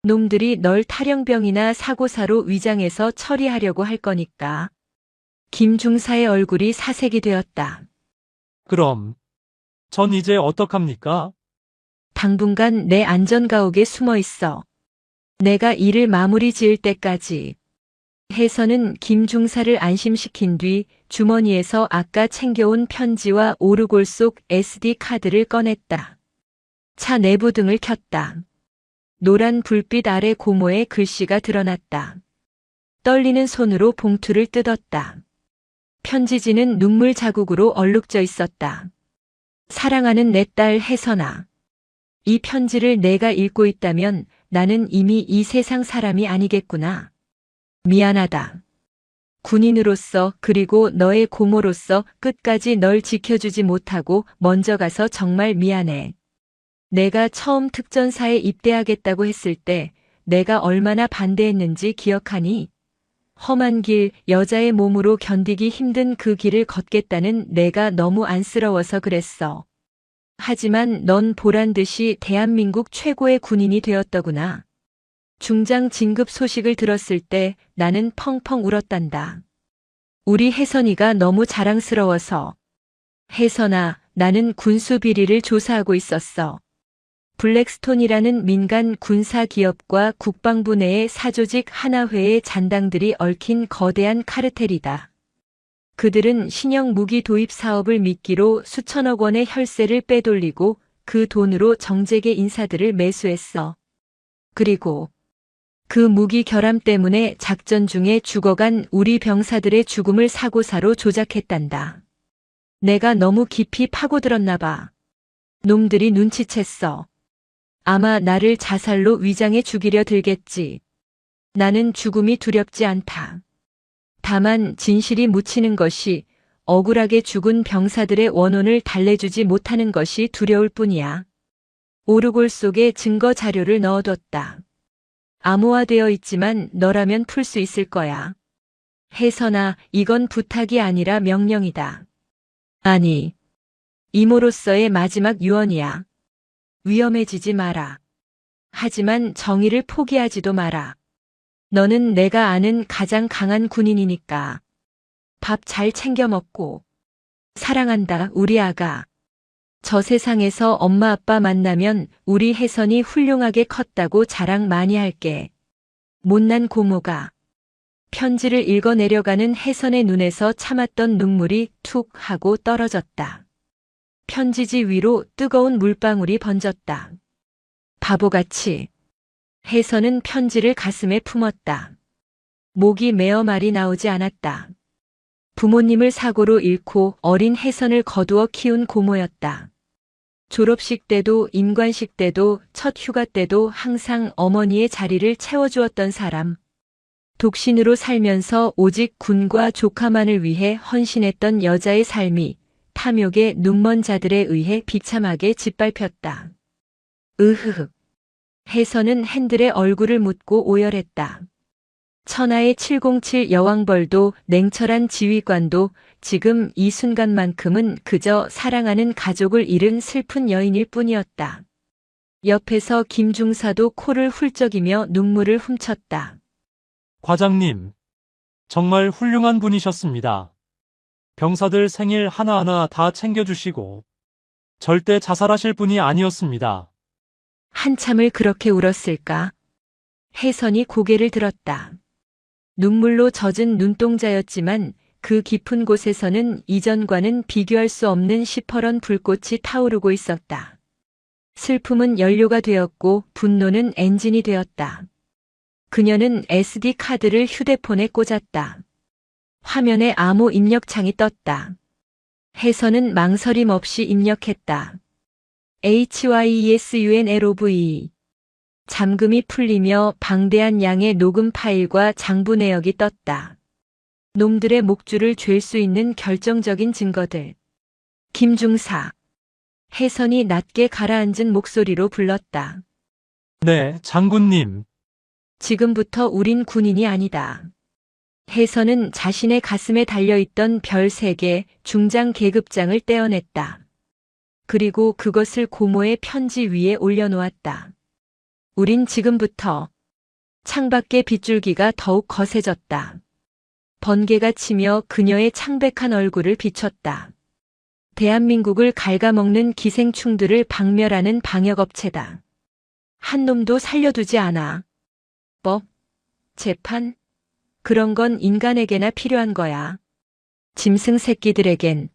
놈들이 널 탈영병이나 사고사로 위장해서 처리하려고 할 거니까. 김중사의 얼굴이 사색이 되었다. 그럼, 전 이제 어떡합니까? 당분간 내 안전가옥에 숨어 있어. 내가 일을 마무리 지을 때까지. 혜선은 김중사를 안심시킨 뒤 주머니에서 아까 챙겨온 편지와 오르골 속 SD 카드를 꺼냈다. 차 내부 등을 켰다. 노란 불빛 아래 고모의 글씨가 드러났다. 떨리는 손으로 봉투를 뜯었다. 편지지는 눈물 자국으로 얼룩져 있었다. 사랑하는 내 딸 혜선아. 이 편지를 내가 읽고 있다면 나는 이미 이 세상 사람이 아니겠구나. 미안하다. 군인으로서 그리고 너의 고모로서 끝까지 널 지켜주지 못하고 먼저 가서 정말 미안해. 내가 처음 특전사에 입대하겠다고 했을 때 내가 얼마나 반대했는지 기억하니? 험한 길, 여자의 몸으로 견디기 힘든 그 길을 걷겠다는 내가 너무 안쓰러워서 그랬어. 하지만 넌 보란듯이 대한민국 최고의 군인이 되었더구나. 중장 진급 소식을 들었을 때 나는 펑펑 울었단다. 우리 혜선이가 너무 자랑스러워서. 혜선아, 나는 군수 비리를 조사하고 있었어. 블랙스톤이라는 민간 군사 기업과 국방부 내의 사조직 하나회의 잔당들이 얽힌 거대한 카르텔이다. 그들은 신형 무기 도입 사업을 미끼로 수천억 원의 혈세를 빼돌리고 그 돈으로 정재계 인사들을 매수했어. 그리고 그 무기 결함 때문에 작전 중에 죽어간 우리 병사들의 죽음을 사고사로 조작했단다. 내가 너무 깊이 파고들었나 봐. 놈들이 눈치챘어. 아마 나를 자살로 위장해 죽이려 들겠지. 나는 죽음이 두렵지 않다. 다만 진실이 묻히는 것이, 억울하게 죽은 병사들의 원혼을 달래주지 못하는 것이 두려울 뿐이야. 오르골 속에 증거 자료를 넣어뒀다. 암호화되어 있지만 너라면 풀 수 있을 거야. 혜선아, 이건 부탁이 아니라 명령이다. 아니, 이모로서의 마지막 유언이야. 위험해지지 마라. 하지만 정의를 포기하지도 마라. 너는 내가 아는 가장 강한 군인이니까. 밥 잘 챙겨 먹고. 사랑한다, 우리 아가. 저 세상에서 엄마 아빠 만나면 우리 혜선이 훌륭하게 컸다고 자랑 많이 할게. 못난 고모가. 편지를 읽어내려가는 혜선의 눈에서 참았던 눈물이 툭 하고 떨어졌다. 편지지 위로 뜨거운 물방울이 번졌다. 바보같이. 혜선은 편지를 가슴에 품었다. 목이 메어 말이 나오지 않았다. 부모님을 사고로 잃고 어린 혜선을 거두어 키운 고모였다. 졸업식 때도 임관식 때도 첫 휴가 때도 항상 어머니의 자리를 채워주었던 사람. 독신으로 살면서 오직 군과 조카만을 위해 헌신했던 여자의 삶이 탐욕의 눈먼 자들에 의해 비참하게 짓밟혔다. 으흐흐. 혜선은 핸들에 얼굴을 묻고 오열했다. 천하의 707 여왕벌도 냉철한 지휘관도 지금 이 순간만큼은 그저 사랑하는 가족을 잃은 슬픈 여인일 뿐이었다. 옆에서 김중사도 코를 훌쩍이며 눈물을 훔쳤다. 과장님, 정말 훌륭한 분이셨습니다. 병사들 생일 하나하나 다 챙겨주시고 절대 자살하실 분이 아니었습니다. 한참을 그렇게 울었을까? 혜선이 고개를 들었다. 눈물로 젖은 눈동자였지만 그 깊은 곳에서는 이전과는 비교할 수 없는 시퍼런 불꽃이 타오르고 있었다. 슬픔은 연료가 되었고 분노는 엔진이 되었다. 그녀는 SD 카드를 휴대폰에 꽂았다. 화면에 암호 입력창이 떴다. 혜선은 망설임 없이 입력했다. HYESUNLOVE. 잠금이 풀리며 방대한 양의 녹음 파일과 장부 내역이 떴다. 놈들의 목줄을 쥘 수 있는 결정적인 증거들. 김중사. 혜선이 낮게 가라앉은 목소리로 불렀다. 네, 장군님. 지금부터 우린 군인이 아니다. 혜선은 자신의 가슴에 달려있던 별 3개 중장 계급장을 떼어냈다. 그리고 그것을 고모의 편지 위에 올려놓았다. 우린 지금부터. 창밖의 빗줄기가 더욱 거세졌다. 번개가 치며 그녀의 창백한 얼굴을 비췄다. 대한민국을 갉아먹는 기생충들을 박멸하는 방역업체다. 한 놈도 살려두지 않아. 법, 재판, 그런 건 인간에게나 필요한 거야. 짐승 새끼들에겐.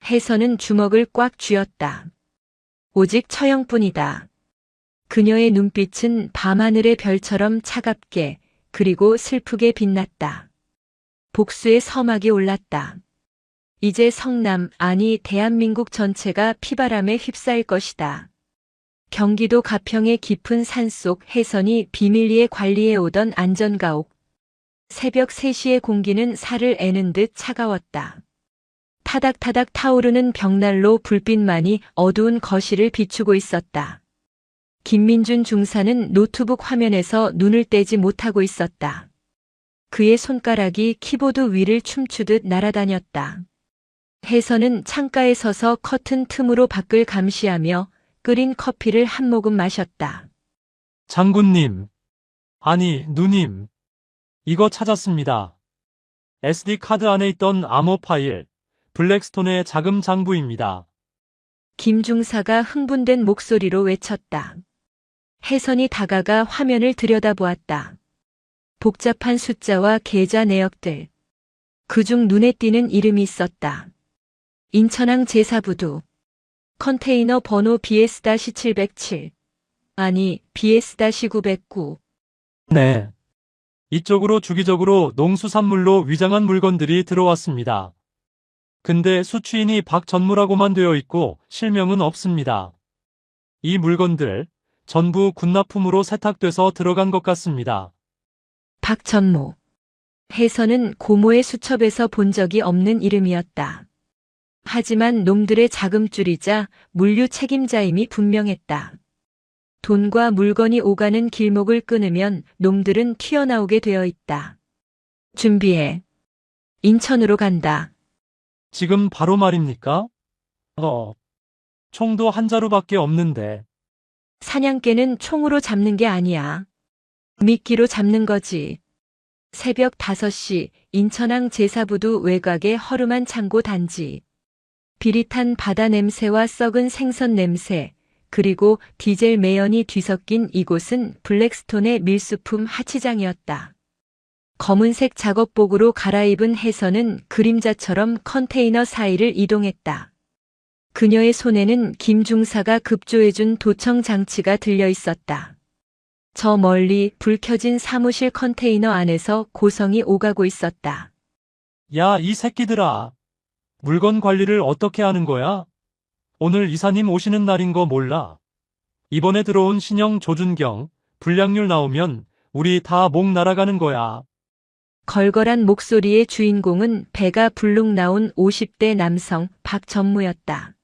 혜선은 주먹을 꽉 쥐었다. 오직 처형뿐이다. 그녀의 눈빛은 밤하늘의 별처럼 차갑게 그리고 슬프게 빛났다. 복수의 서막이 올랐다. 이제 성남, 아니 대한민국 전체가 피바람에 휩싸일 것이다. 경기도 가평의 깊은 산속 혜선이 비밀리에 관리해오던 안전가옥. 새벽 3시의 공기는 살을 애는 듯 차가웠다. 타닥타닥 타오르는 벽난로 불빛만이 어두운 거실을 비추고 있었다. 김민준 중사는 노트북 화면에서 눈을 떼지 못하고 있었다. 그의 손가락이 키보드 위를 춤추듯 날아다녔다. 혜선은 창가에 서서 커튼 틈으로 밖을 감시하며 끓인 커피를 한 모금 마셨다. 장군님. 아니, 누님. 이거 찾았습니다. SD카드 안에 있던 암호 파일, 블랙스톤의 자금 장부입니다. 김중사가 흥분된 목소리로 외쳤다. 혜선이 다가가 화면을 들여다보았다. 복잡한 숫자와 계좌 내역들. 그중 눈에 띄는 이름이 있었다. 인천항 제사부두. 컨테이너 번호 BS-707. 아니, BS-909. 네. 이쪽으로 주기적으로 농수산물로 위장한 물건들이 들어왔습니다. 근데 수취인이 박전무라고만 되어 있고 실명은 없습니다. 이 물건들 전부 군납품으로 세탁돼서 들어간 것 같습니다. 박전무. 혜선은 고모의 수첩에서 본 적이 없는 이름이었다. 하지만 놈들의 자금줄이자 물류 책임자임이 분명했다. 돈과 물건이 오가는 길목을 끊으면 놈들은 튀어나오게 되어 있다. 준비해. 인천으로 간다. 지금 바로 말입니까? 총도 한 자루밖에 없는데. 사냥개는 총으로 잡는 게 아니야. 미끼로 잡는 거지. 새벽 5시 인천항 제사부두 외곽의 허름한 창고 단지. 비릿한 바다 냄새와 썩은 생선 냄새, 그리고 디젤 매연이 뒤섞인 이곳은 블랙스톤의 밀수품 하치장이었다. 검은색 작업복으로 갈아입은 혜선은 그림자처럼 컨테이너 사이를 이동했다. 그녀의 손에는 김 중사가 급조해준 도청 장치가 들려 있었다. 저 멀리 불 켜진 사무실 컨테이너 안에서 고성이 오가고 있었다. 야, 이 새끼들아. 물건 관리를 어떻게 하는 거야? 오늘 이사님 오시는 날인 거 몰라. 이번에 들어온 신형 조준경, 불량률 나오면 우리 다 목 날아가는 거야. 걸걸한 목소리의 주인공은 배가 불룩 나온 50대 남성 박전무였다.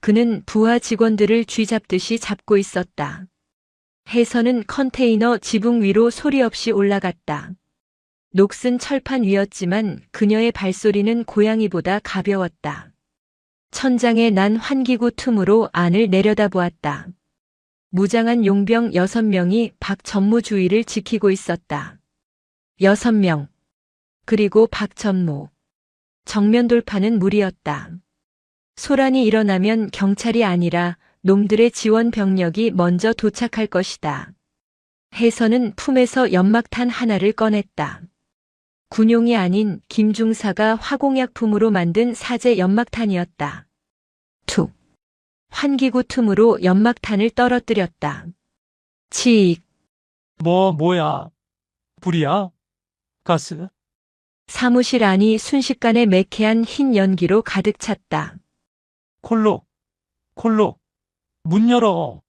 그는 부하 직원들을 쥐잡듯이 잡고 있었다. 혜선은 컨테이너 지붕 위로 소리 없이 올라갔다. 녹슨 철판 위였지만 그녀의 발소리는 고양이보다 가벼웠다. 천장에 난 환기구 틈으로 안을 내려다보았다. 무장한 용병 6명이 박전무 주위를 지키고 있었다. 6명. 그리고 박전무. 정면 돌파는 무리였다. 소란이 일어나면 경찰이 아니라 놈들의 지원 병력이 먼저 도착할 것이다. 혜선은 품에서 연막탄 하나를 꺼냈다. 군용이 아닌 김중사가 화공약품으로 만든 사제 연막탄이었다. 툭. 환기구 틈으로 연막탄을 떨어뜨렸다. 치익. 뭐야? 불이야? 가스? 사무실 안이 순식간에 매캐한 흰 연기로 가득 찼다. 콜록, 문 열어.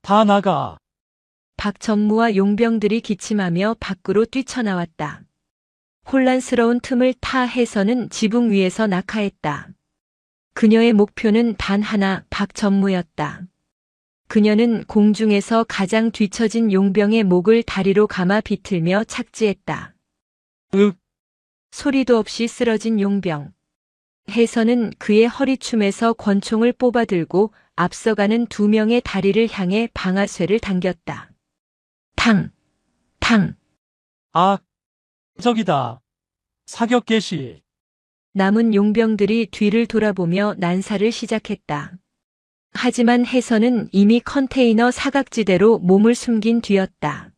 다 나가. 박전무와 용병들이 기침하며 밖으로 뛰쳐나왔다. 혼란스러운 틈을 타 해서는 지붕 위에서 낙하했다. 그녀의 목표는 단 하나, 박전무였다. 그녀는 공중에서 가장 뒤처진 용병의 목을 다리로 감아 비틀며 착지했다. 윽. 소리도 없이 쓰러진 용병. 혜선은 그의 허리춤에서 권총을 뽑아들고 앞서가는 2명의 다리를 향해 방아쇠를 당겼다. 탕! 탕! 아, 저기다. 사격 개시. 남은 용병들이 뒤를 돌아보며 난사를 시작했다. 하지만 혜선은 이미 컨테이너 사각지대로 몸을 숨긴 뒤였다.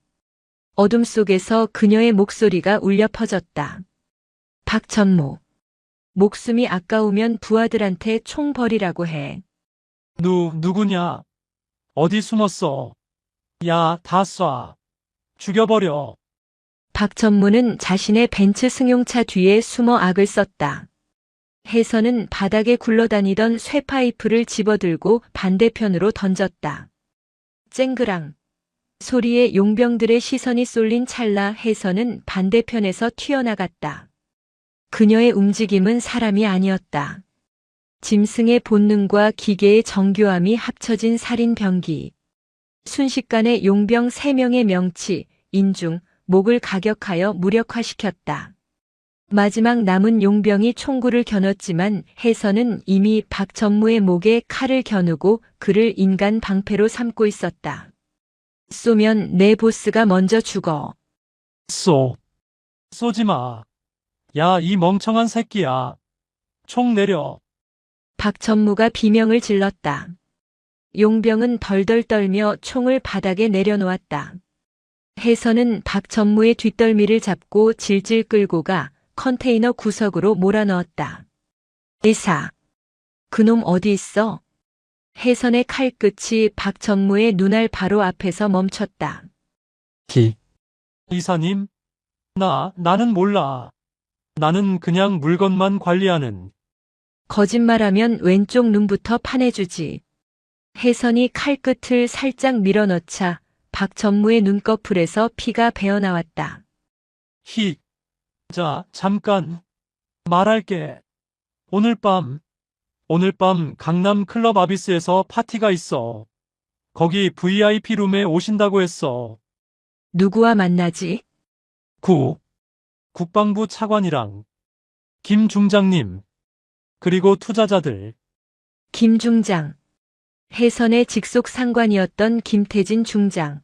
어둠 속에서 그녀의 목소리가 울려 퍼졌다. 박전무. 목숨이 아까우면 부하들한테 총 버리라고 해. 누구냐? 어디 숨었어? 야, 다 쏴. 죽여버려. 박전무는 자신의 벤츠 승용차 뒤에 숨어 악을 썼다. 혜선은 바닥에 굴러다니던 쇠파이프를 집어들고 반대편으로 던졌다. 쨍그랑. 소리에 용병들의 시선이 쏠린 찰나 혜선은 반대편에서 튀어나갔다. 그녀의 움직임은 사람이 아니었다. 짐승의 본능과 기계의 정교함이 합쳐진 살인 병기. 순식간에 용병 3명의 명치, 인중, 목을 가격하여 무력화시켰다. 마지막 남은 용병이 총구를 겨눴지만 혜선은 이미 박전무의 목에 칼을 겨누고 그를 인간 방패로 삼고 있었다. 쏘면 내 보스가 먼저 죽어. 쏘지 마. 야, 이 멍청한 새끼야. 총 내려. 박전무가 비명을 질렀다. 용병은 덜덜 떨며 총을 바닥에 내려놓았다. 혜선은 박전무의 뒷덜미를 잡고 질질 끌고 가 컨테이너 구석으로 몰아넣었다. 의사. 그놈 어디 있어? 혜선의 칼끝이 박전무의 눈알 바로 앞에서 멈췄다. 이사님? 나는 몰라. 나는 그냥 물건만 관리하는. 거짓말하면 왼쪽 눈부터 파내주지. 혜선이 칼끝을 살짝 밀어넣자 박전무의 눈꺼풀에서 피가 배어나왔다. 자, 잠깐. 말할게. 오늘 밤 강남 클럽 아비스에서 파티가 있어. 거기 VIP 룸에 오신다고 했어. 누구와 만나지? 국방부 차관이랑 김 중장님, 그리고 투자자들. 김 중장. 혜선의 직속 상관이었던 김태진 중장.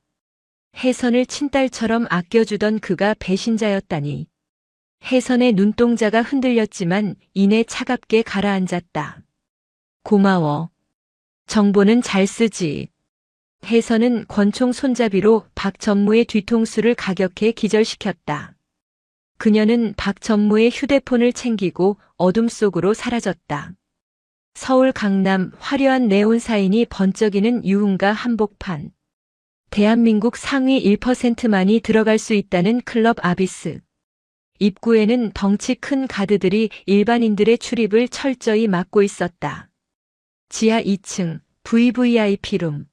혜선을 친딸처럼 아껴주던 그가 배신자였다니. 혜선의 눈동자가 흔들렸지만 이내 차갑게 가라앉았다. 고마워. 정보는 잘 쓰지. 혜선은 권총 손잡이로 박전무의 뒤통수를 가격해 기절시켰다. 그녀는 박전무의 휴대폰을 챙기고 어둠 속으로 사라졌다. 서울 강남 화려한 네온 사인이 번쩍이는 유흥가 한복판. 대한민국 상위 1%만이 들어갈 수 있다는 클럽 아비스. 입구에는 덩치 큰 가드들이 일반인들의 출입을 철저히 막고 있었다. 지하 2층 VVIP룸.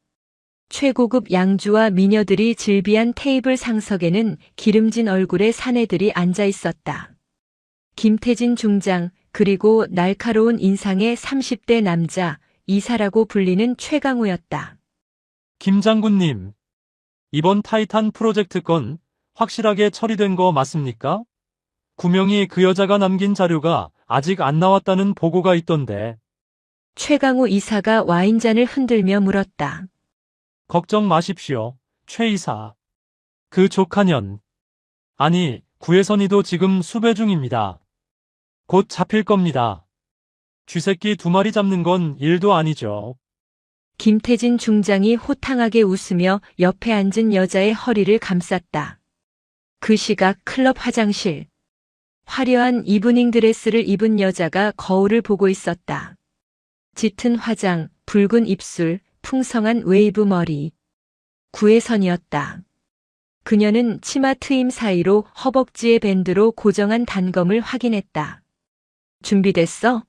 최고급 양주와 미녀들이 즐비한 테이블 상석에는 기름진 얼굴의 사내들이 앉아 있었다. 김태진 중장, 그리고 날카로운 인상의 30대 남자, 이사라고 불리는 최강우였다. 김 장군님, 이번 타이탄 프로젝트 건 확실하게 처리된 거 맞습니까? 구명이 그 여자가 남긴 자료가 아직 안 나왔다는 보고가 있던데. 최강우 이사가 와인잔을 흔들며 물었다. 걱정 마십시오, 최 이사. 그 조카년. 아니, 구혜선이도 지금 수배 중입니다. 곧 잡힐 겁니다. 쥐새끼 2마리 잡는 건 일도 아니죠. 김태진 중장이 호탕하게 웃으며 옆에 앉은 여자의 허리를 감쌌다. 그 시각 클럽 화장실. 화려한 이브닝 드레스를 입은 여자가 거울을 보고 있었다. 짙은 화장, 붉은 입술, 풍성한 웨이브 머리. 구혜선이었다. 그녀는 치마 트임 사이로 허벅지의 밴드로 고정한 단검을 확인했다. 준비됐어?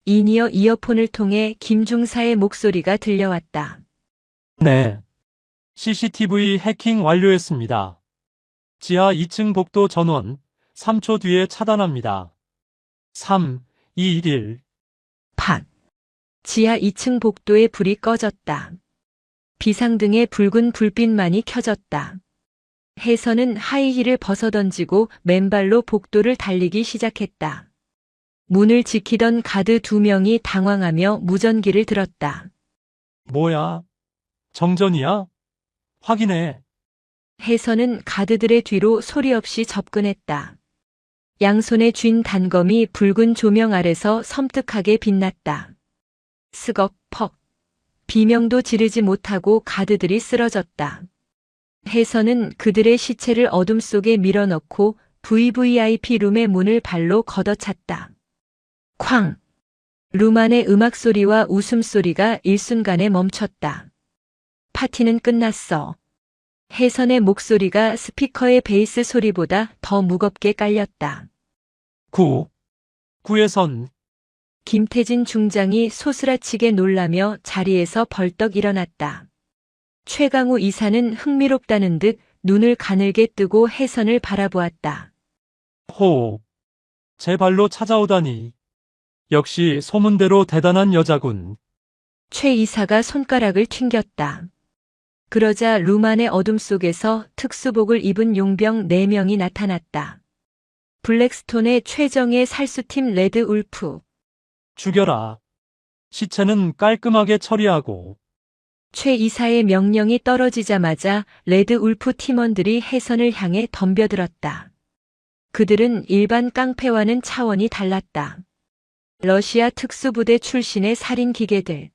인이어 이어폰을 통해 김중사의 목소리가 들려왔다. 네. CCTV 해킹 완료했습니다. 지하 2층 복도 전원, 3초 뒤에 차단합니다. 3, 2, 1. 팍. 지하 2층 복도의 불이 꺼졌다. 비상등의 붉은 불빛만이 켜졌다. 혜선은 하이힐을 벗어던지고 맨발로 복도를 달리기 시작했다. 문을 지키던 가드 2명이 당황하며 무전기를 들었다. 뭐야? 정전이야? 확인해. 혜선은 가드들의 뒤로 소리 없이 접근했다. 양손에 쥔 단검이 붉은 조명 아래서 섬뜩하게 빛났다. 스걱 퍽. 비명도 지르지 못하고 가드들이 쓰러졌다. 혜선은 그들의 시체를 어둠 속에 밀어넣고 VVIP 룸의 문을 발로 걷어찼다. 쾅! 룸 안의 음악 소리와 웃음소리가 일순간에 멈췄다. 파티는 끝났어. 혜선의 목소리가 스피커의 베이스 소리보다 더 무겁게 깔렸다. 구혜선. 김태진 중장이 소스라치게 놀라며 자리에서 벌떡 일어났다. 최강우 이사는 흥미롭다는 듯 눈을 가늘게 뜨고 혜선을 바라보았다. 호. 제 발로 찾아오다니. 역시 소문대로 대단한 여자군. 최 이사가 손가락을 튕겼다. 그러자 룸 안의 어둠 속에서 특수복을 입은 용병 4명이 나타났다. 블랙스톤의 최정예 살수팀 레드 울프. 죽여라. 시체는 깔끔하게 처리하고. 최 이사의 명령이 떨어지자마자 레드 울프 팀원들이 혜선을 향해 덤벼들었다. 그들은 일반 깡패와는 차원이 달랐다. 러시아 특수부대 출신의 살인 기계들.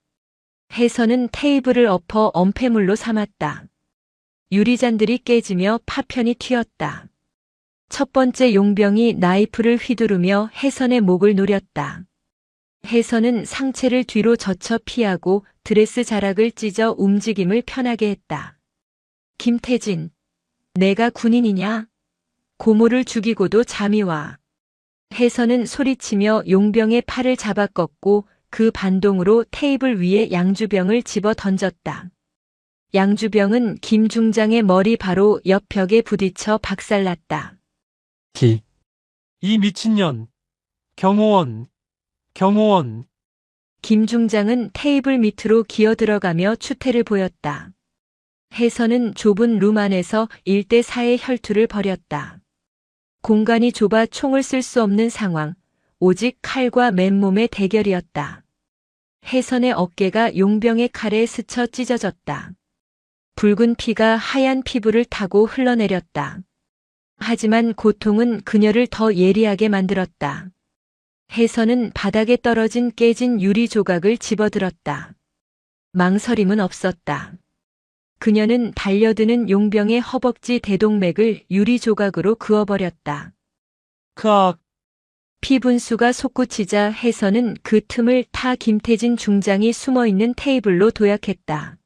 혜선은 테이블을 엎어 엄폐물로 삼았다. 유리잔들이 깨지며 파편이 튀었다. 첫 번째 용병이 나이프를 휘두르며 혜선의 목을 노렸다. 혜선은 상체를 뒤로 젖혀 피하고 드레스 자락을 찢어 움직임을 편하게 했다. 김태진, 내가 군인이냐? 고모를 죽이고도 잠이 와. 혜선은 소리치며 용병의 팔을 잡아 꺾고 그 반동으로 테이블 위에 양주병을 집어 던졌다. 양주병은 김 중장의 머리 바로 옆 벽에 부딪혀 박살났다. 이 미친년. 경호원. 김 중장은 테이블 밑으로 기어 들어가며 추태를 보였다. 혜선은 좁은 룸 안에서 1대4의 혈투를 벌였다. 공간이 좁아 총을 쓸 수 없는 상황, 오직 칼과 맨몸의 대결이었다. 혜선의 어깨가 용병의 칼에 스쳐 찢어졌다. 붉은 피가 하얀 피부를 타고 흘러내렸다. 하지만 고통은 그녀를 더 예리하게 만들었다. 혜선은 바닥에 떨어진 깨진 유리 조각을 집어들었다. 망설임은 없었다. 그녀는 달려드는 용병의 허벅지 대동맥을 유리 조각으로 그어버렸다. 크악, 피 분수가 솟구치자 혜선은 그 틈을 타 김태진 중장이 숨어있는 테이블로 도약했다.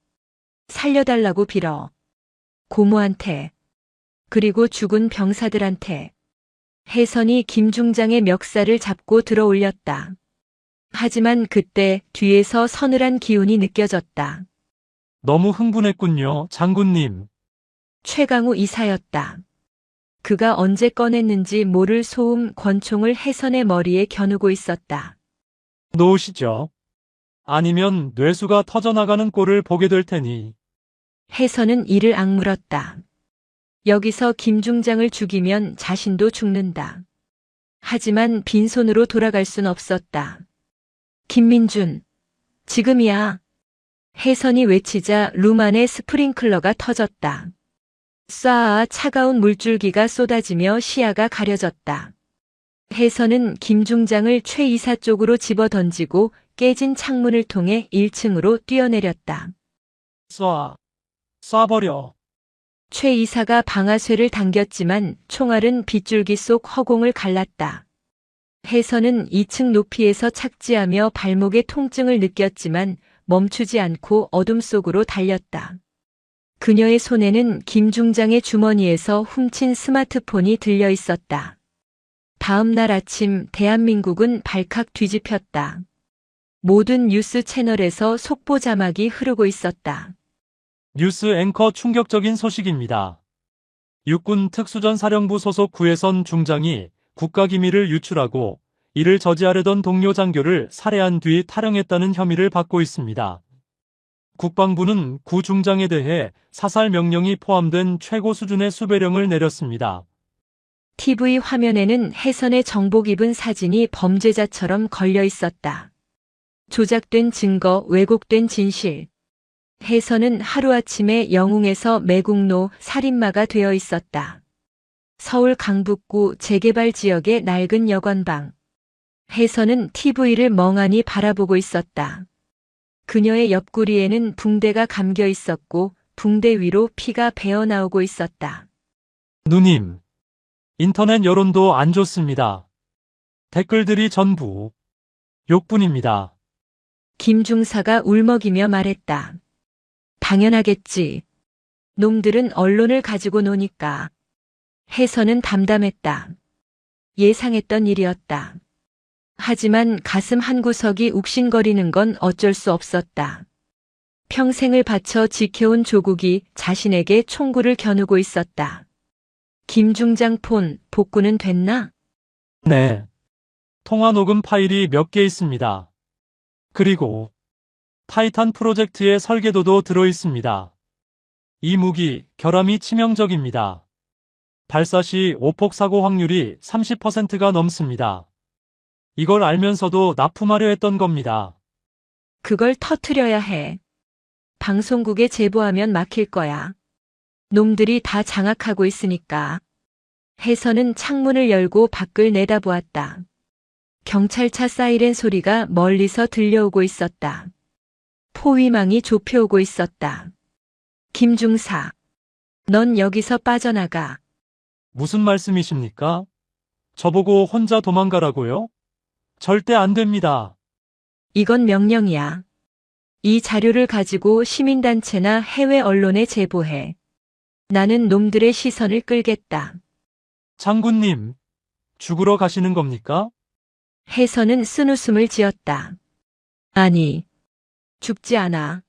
살려달라고 빌어. 고모한테. 그리고 죽은 병사들한테. 혜선이 김 중장의 멱살을 잡고 들어 올렸다. 하지만 그때 뒤에서 서늘한 기운이 느껴졌다. 너무 흥분했군요, 장군님. 최강우 이사였다. 그가 언제 꺼냈는지 모를 소음 권총을 혜선의 머리에 겨누고 있었다. 놓으시죠. 아니면 뇌수가 터져나가는 꼴을 보게 될 테니. 혜선은 이를 악물었다. 여기서 김 중장을 죽이면 자신도 죽는다. 하지만 빈손으로 돌아갈 순 없었다. 김민준, 지금이야. 혜선이 외치자 룸 안에 스프링클러가 터졌다. 쏴아 차가운 물줄기가 쏟아지며 시야가 가려졌다. 혜선은 김 중장을 최 이사 쪽으로 집어던지고 깨진 창문을 통해 1층으로 뛰어내렸다. 쏴버려. 최 이사가 방아쇠를 당겼지만 총알은 빗줄기 속 허공을 갈랐다. 혜선은 2층 높이에서 착지하며 발목의 통증을 느꼈지만 멈추지 않고 어둠 속으로 달렸다. 그녀의 손에는 김 중장의 주머니에서 훔친 스마트폰이 들려 있었다. 다음 날 아침 대한민국은 발칵 뒤집혔다. 모든 뉴스 채널에서 속보 자막이 흐르고 있었다. 뉴스 앵커 충격적인 소식입니다. 육군 특수전사령부 소속 구혜선 중장이 국가기밀을 유출하고 이를 저지하려던 동료 장교를 살해한 뒤 탈영했다는 혐의를 받고 있습니다. 국방부는 구 중장에 대해 사살 명령이 포함된 최고 수준의 수배령을 내렸습니다. TV 화면에는 혜선의 정복 입은 사진이 범죄자처럼 걸려 있었다. 조작된 증거, 왜곡된 진실. 혜선은 하루아침에 영웅에서 매국노 살인마가 되어 있었다. 서울 강북구 재개발 지역의 낡은 여관방. 혜선은 TV를 멍하니 바라보고 있었다. 그녀의 옆구리에는 붕대가 감겨 있었고 붕대 위로 피가 배어나오고 있었다. 누님, 인터넷 여론도 안 좋습니다. 댓글들이 전부 욕뿐입니다. 김 중사가 울먹이며 말했다. 당연하겠지. 놈들은 언론을 가지고 노니까. 혜선은 담담했다. 예상했던 일이었다. 하지만 가슴 한구석이 욱신거리는 건 어쩔 수 없었다. 평생을 바쳐 지켜온 조국이 자신에게 총구를 겨누고 있었다. 김 중장 폰 복구는 됐나? 네. 통화 녹음 파일이 몇 개 있습니다. 그리고 타이탄 프로젝트의 설계도도 들어 있습니다. 이 무기 결함이 치명적입니다. 발사 시 오폭 사고 확률이 30%가 넘습니다. 이걸 알면서도 납품하려 했던 겁니다. 그걸 터트려야 해. 방송국에 제보하면 막힐 거야. 놈들이 다 장악하고 있으니까. 혜선은 창문을 열고 밖을 내다보았다. 경찰차 사이렌 소리가 멀리서 들려오고 있었다. 포위망이 좁혀오고 있었다. 김중사, 넌 여기서 빠져나가. 무슨 말씀이십니까? 저보고 혼자 도망가라고요? 절대 안 됩니다. 이건 명령이야. 이 자료를 가지고 시민단체나 해외 언론에 제보해. 나는 놈들의 시선을 끌겠다. 장군님, 죽으러 가시는 겁니까? 혜선은 쓴웃음을 지었다. 아니, 죽지 않아.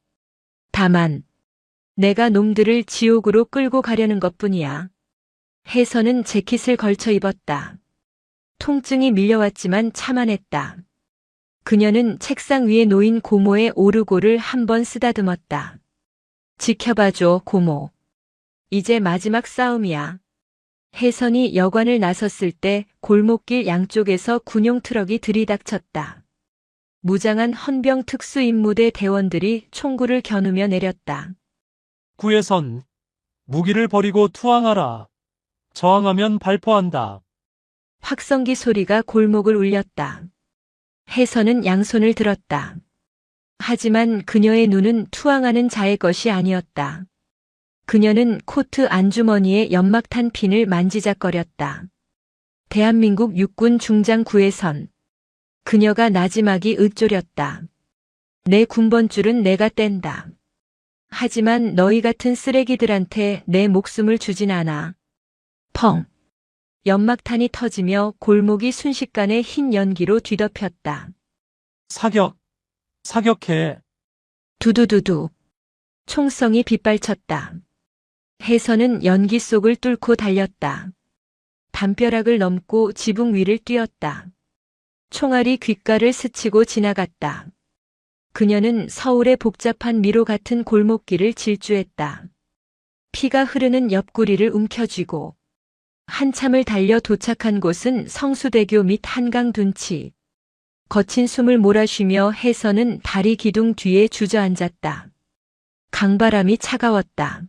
다만, 내가 놈들을 지옥으로 끌고 가려는 것뿐이야. 혜선은 재킷을 걸쳐 입었다. 통증이 밀려왔지만 참아냈다. 그녀는 책상 위에 놓인 고모의 오르골을 한번 쓰다듬었다. 지켜봐줘, 고모. 이제 마지막 싸움이야. 혜선이 여관을 나섰을 때 골목길 양쪽에서 군용 트럭이 들이닥쳤다. 무장한 헌병 특수임무대 대원들이 총구를 겨누며 내렸다. 구혜선, 무기를 버리고 투항하라. 저항하면 발포한다. 확성기 소리가 골목을 울렸다. 혜선은 양손을 들었다. 하지만 그녀의 눈은 투항하는 자의 것이 아니었다. 그녀는 코트 안주머니에 연막탄 핀을 만지작거렸다. 대한민국 육군 중장 구혜선. 그녀가 나지막이 으쪼렸다. 내 군번줄은 내가 뗀다. 하지만 너희 같은 쓰레기들한테 내 목숨을 주진 않아. 펑. 연막탄이 터지며 골목이 순식간에 흰 연기로 뒤덮였다. 사격해. 두두두두. 총성이 빗발쳤다. 혜선은 연기 속을 뚫고 달렸다. 담벼락을 넘고 지붕 위를 뛰었다. 총알이 귓가를 스치고 지나갔다. 그녀는 서울의 복잡한 미로 같은 골목길을 질주했다. 피가 흐르는 옆구리를 움켜쥐고 한참을 달려 도착한 곳은 성수대교 및 한강 둔치. 거친 숨을 몰아쉬며 혜선은 다리 기둥 뒤에 주저앉았다. 강바람이 차가웠다.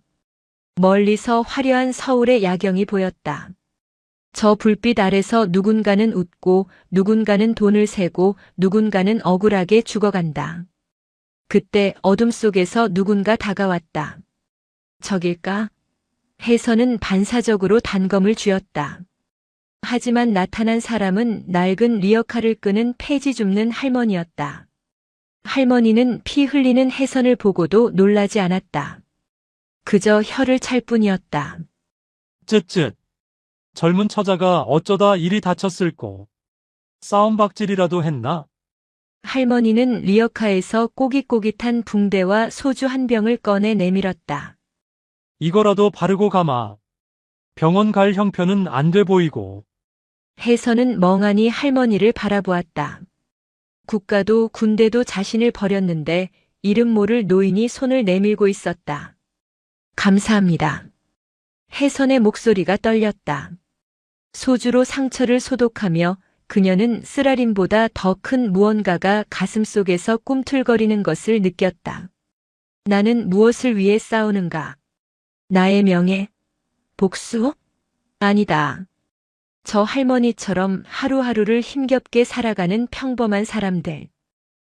멀리서 화려한 서울의 야경이 보였다. 저 불빛 아래서 누군가는 웃고 누군가는 돈을 세고 누군가는 억울하게 죽어간다. 그때 어둠 속에서 누군가 다가왔다. 적일까? 혜선은 반사적으로 단검을 쥐었다. 하지만 나타난 사람은 낡은 리어카를 끄는 폐지 줍는 할머니였다. 할머니는 피 흘리는 혜선을 보고도 놀라지 않았다. 그저 혀를 찰 뿐이었다. 쯧쯧. 젊은 처자가 어쩌다 이리 다쳤을꼬. 싸움박질이라도 했나? 할머니는 리어카에서 꼬깃꼬깃한 붕대와 소주 한 병을 꺼내 내밀었다. 이거라도 바르고 가마. 병원 갈 형편은 안 돼 보이고. 혜선은 멍하니 할머니를 바라보았다. 국가도 군대도 자신을 버렸는데 이름 모를 노인이 손을 내밀고 있었다. 감사합니다. 혜선의 목소리가 떨렸다. 소주로 상처를 소독하며 그녀는 쓰라림보다 더 큰 무언가가 가슴속에서 꿈틀거리는 것을 느꼈다. 나는 무엇을 위해 싸우는가? 나의 명예? 복수? 아니다. 저 할머니처럼 하루하루를 힘겹게 살아가는 평범한 사람들.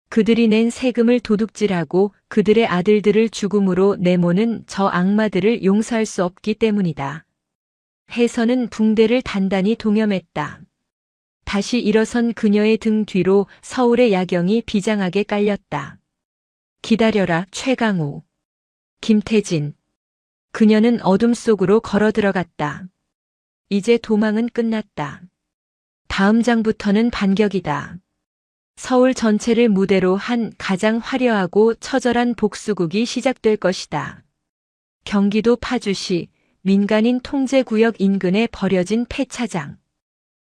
그들이 낸 세금을 도둑질하고 그들의 아들들을 죽음으로 내모는 저 악마들을 용서할 수 없기 때문이다. 혜선은 붕대를 단단히 동여맸다. 다시 일어선 그녀의 등 뒤로 서울의 야경이 비장하게 깔렸다. 기다려라, 최강우. 김태진. 그녀는 어둠 속으로 걸어 들어갔다. 이제 도망은 끝났다. 다음 장부터는 반격이다. 서울 전체를 무대로 한 가장 화려하고 처절한 복수극이 시작될 것이다. 경기도 파주시 민간인 통제구역 인근에 버려진 폐차장.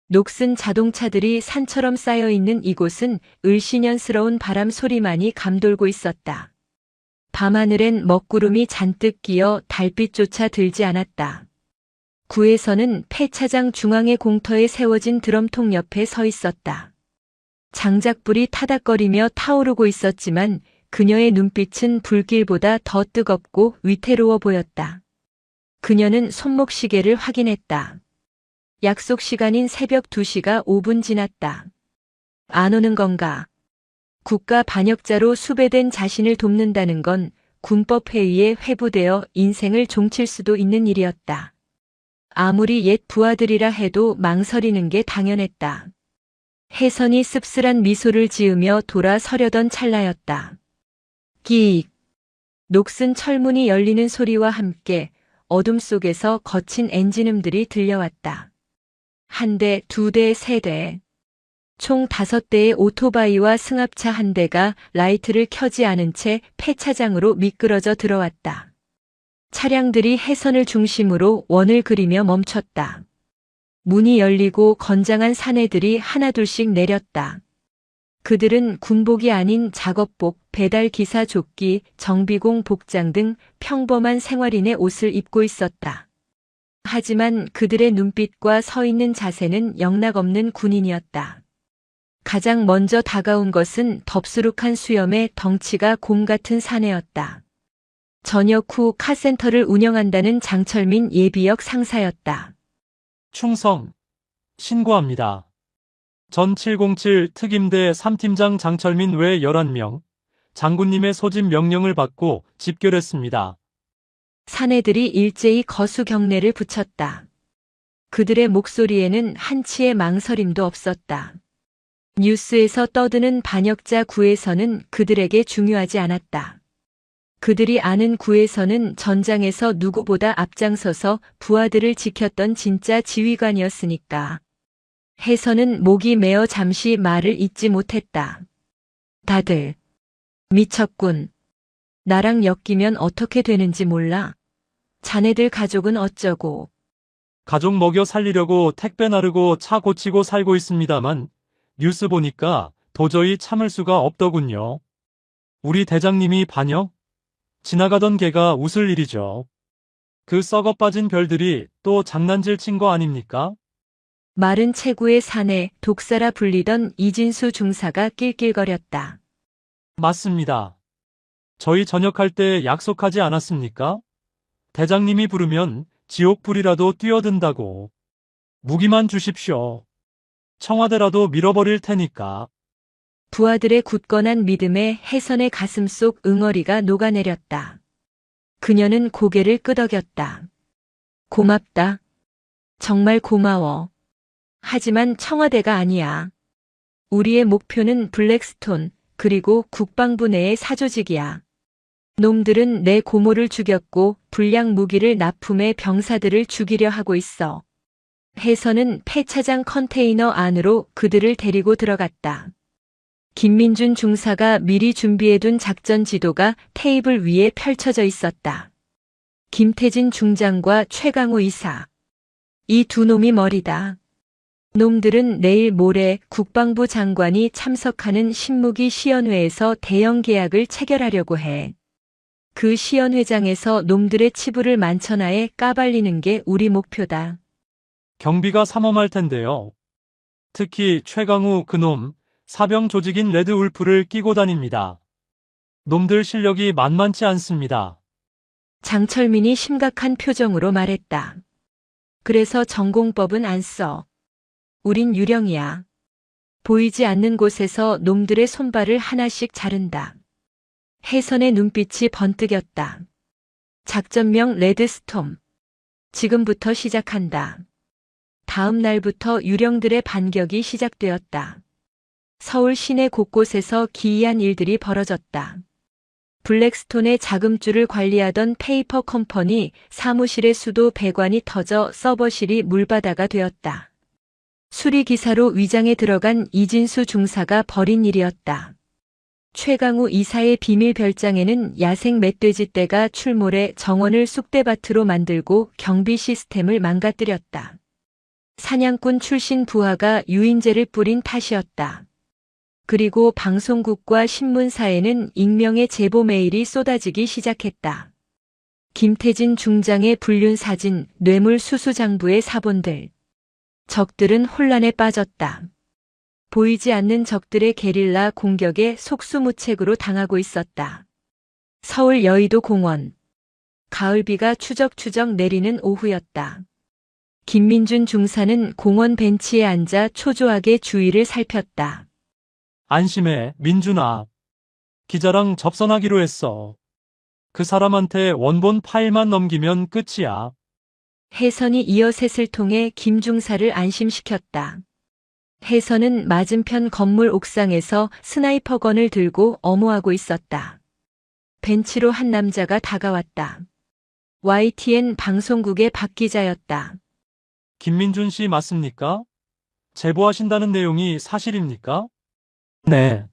녹슨 자동차들이 산처럼 쌓여있는 이곳은 을씨년스러운 바람 소리만이 감돌고 있었다. 밤하늘엔 먹구름이 잔뜩 끼어 달빛조차 들지 않았다. 구에서는 폐차장 중앙의 공터에 세워진 드럼통 옆에 서 있었다. 장작불이 타닥거리며 타오르고 있었지만 그녀의 눈빛은 불길보다 더 뜨겁고 위태로워 보였다. 그녀는 손목시계를 확인했다. 약속 시간인 새벽 2시가 5분 지났다. 안 오는 건가? 국가 반역자로 수배된 자신을 돕는다는 건 군법회의에 회부되어 인생을 종칠 수도 있는 일이었다. 아무리 옛 부하들이라 해도 망설이는 게 당연했다. 혜선이 씁쓸한 미소를 지으며 돌아서려던 찰나였다. 끼익. 녹슨 철문이 열리는 소리와 함께 어둠 속에서 거친 엔진음들이 들려왔다. 한 대, 두 대, 세 대. 총 5대의 오토바이와 승합차 한 대가 라이트를 켜지 않은 채 폐차장으로 미끄러져 들어왔다. 차량들이 혜선을 중심으로 원을 그리며 멈췄다. 문이 열리고 건장한 사내들이 하나둘씩 내렸다. 그들은 군복이 아닌 작업복, 배달기사 조끼, 정비공 복장 등 평범한 생활인의 옷을 입고 있었다. 하지만 그들의 눈빛과 서 있는 자세는 영락없는 군인이었다. 가장 먼저 다가온 것은 덥수룩한 수염에 덩치가 곰 같은 사내였다. 전역 후 카센터를 운영한다는 장철민 예비역 상사였다. 충성. 신고합니다. 전 707 특임대 3팀장 장철민 외 11명, 장군님의 소집 명령을 받고 집결했습니다. 사내들이 일제히 거수 경례를 붙였다. 그들의 목소리에는 한치의 망설임도 없었다. 뉴스에서 떠드는 반역자 구에서는 그들에게 중요하지 않았다. 그들이 아는 구에서는 전장에서 누구보다 앞장서서 부하들을 지켰던 진짜 지휘관이었으니까. 해서는 목이 메어 잠시 말을 잇지 못했다. 다들 미쳤군. 나랑 엮이면 어떻게 되는지 몰라. 자네들 가족은 어쩌고. 가족 먹여 살리려고 택배 나르고 차 고치고 살고 있습니다만 뉴스 보니까 도저히 참을 수가 없더군요. 우리 대장님이 반역? 지나가던 개가 웃을 일이죠. 그 썩어 빠진 별들이 또 장난질 친 거 아닙니까? 마른 체구의 사내 독사라 불리던 이진수 중사가 낄낄거렸다. 맞습니다. 저희 전역할 때 약속하지 않았습니까? 대장님이 부르면 지옥불이라도 뛰어든다고. 무기만 주십시오. 청와대라도 밀어버릴 테니까. 부하들의 굳건한 믿음에 해선의 가슴 속 응어리가 녹아내렸다. 그녀는 고개를 끄덕였다. 고맙다. 정말 고마워. 하지만 청와대가 아니야. 우리의 목표는 블랙스톤, 그리고 국방부 내의 사조직이야. 놈들은 내 고모를 죽였고 불량 무기를 납품해 병사들을 죽이려 하고 있어. 해서는 폐차장 컨테이너 안으로 그들을 데리고 들어갔다. 김민준 중사가 미리 준비해둔 작전 지도가 테이블 위에 펼쳐져 있었다. 김태진 중장과 최강우 이사. 이 두 놈이 머리다. 놈들은 내일 모레 국방부 장관이 참석하는 신무기 시연회에서 대형 계약을 체결하려고 해. 그 시연회장에서 놈들의 치부를 만천하에 까발리는 게 우리 목표다. 경비가 삼엄할 텐데요. 특히 최강우 그놈, 사병 조직인 레드울프를 끼고 다닙니다. 놈들 실력이 만만치 않습니다. 장철민이 심각한 표정으로 말했다. 그래서 전공법은 안 써. 우린 유령이야. 보이지 않는 곳에서 놈들의 손발을 하나씩 자른다. 해선의 눈빛이 번뜩였다. 작전명 레드스톰. 지금부터 시작한다. 다음 날부터 유령들의 반격이 시작되었다. 서울 시내 곳곳에서 기이한 일들이 벌어졌다. 블랙스톤의 자금줄을 관리하던 페이퍼 컴퍼니 사무실의 수도 배관이 터져 서버실이 물바다가 되었다. 수리기사로 위장에 들어간 이진수 중사가 벌인 일이었다. 최강우 이사의 비밀 별장에는 야생 멧돼지떼가 출몰해 정원을 쑥대밭으로 만들고 경비 시스템을 망가뜨렸다. 사냥꾼 출신 부하가 유인제를 뿌린 탓이었다. 그리고 방송국과 신문사에는 익명의 제보 메일이 쏟아지기 시작했다. 김태진 중장의 불륜 사진, 뇌물 수수 장부의 사본들. 적들은 혼란에 빠졌다. 보이지 않는 적들의 게릴라 공격에 속수무책으로 당하고 있었다. 서울 여의도 공원. 가을비가 추적추적 내리는 오후였다. 김민준 중사는 공원 벤치에 앉아 초조하게 주위를 살폈다. 안심해, 민준아. 기자랑 접선하기로 했어. 그 사람한테 원본 파일만 넘기면 끝이야. 해선이 이어셋을 통해 김 중사를 안심시켰다. 해선은 맞은편 건물 옥상에서 스나이퍼건을 들고 엄호하고 있었다. 벤치로 한 남자가 다가왔다. YTN 방송국의 박 기자였다. 김민준 씨 맞습니까? 제보하신다는 내용이 사실입니까? 네.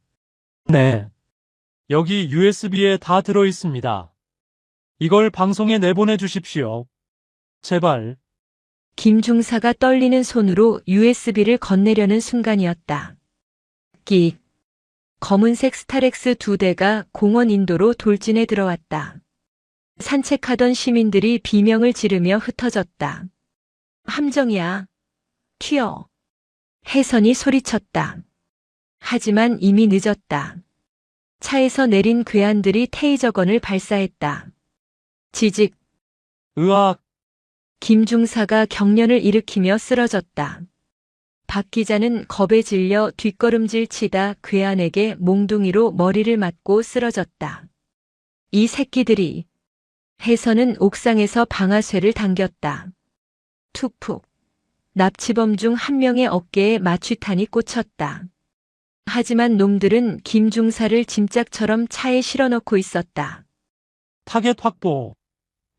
네. 여기 USB에 다 들어 있습니다. 이걸 방송에 내보내 주십시오. 제발. 김 중사가 떨리는 손으로 USB를 건네려는 순간이었다. 끽. 검은색 스타렉스 2대가 공원 인도로 돌진해 들어왔다. 산책하던 시민들이 비명을 지르며 흩어졌다. 함정이야. 튀어. 해선이 소리쳤다. 하지만 이미 늦었다. 차에서 내린 괴한들이 테이저건을 발사했다. 지직. 으악. 김 중사가 경련을 일으키며 쓰러졌다. 박 기자는 겁에 질려 뒷걸음질 치다 괴한에게 몽둥이로 머리를 맞고 쓰러졌다. 이 새끼들이. 혜선은 옥상에서 방아쇠를 당겼다. 툭툭. 납치범 중 한 명의 어깨에 마취탄이 꽂혔다. 하지만 놈들은 김중사를 짐짝처럼 차에 실어넣고 있었다. 타겟 확보.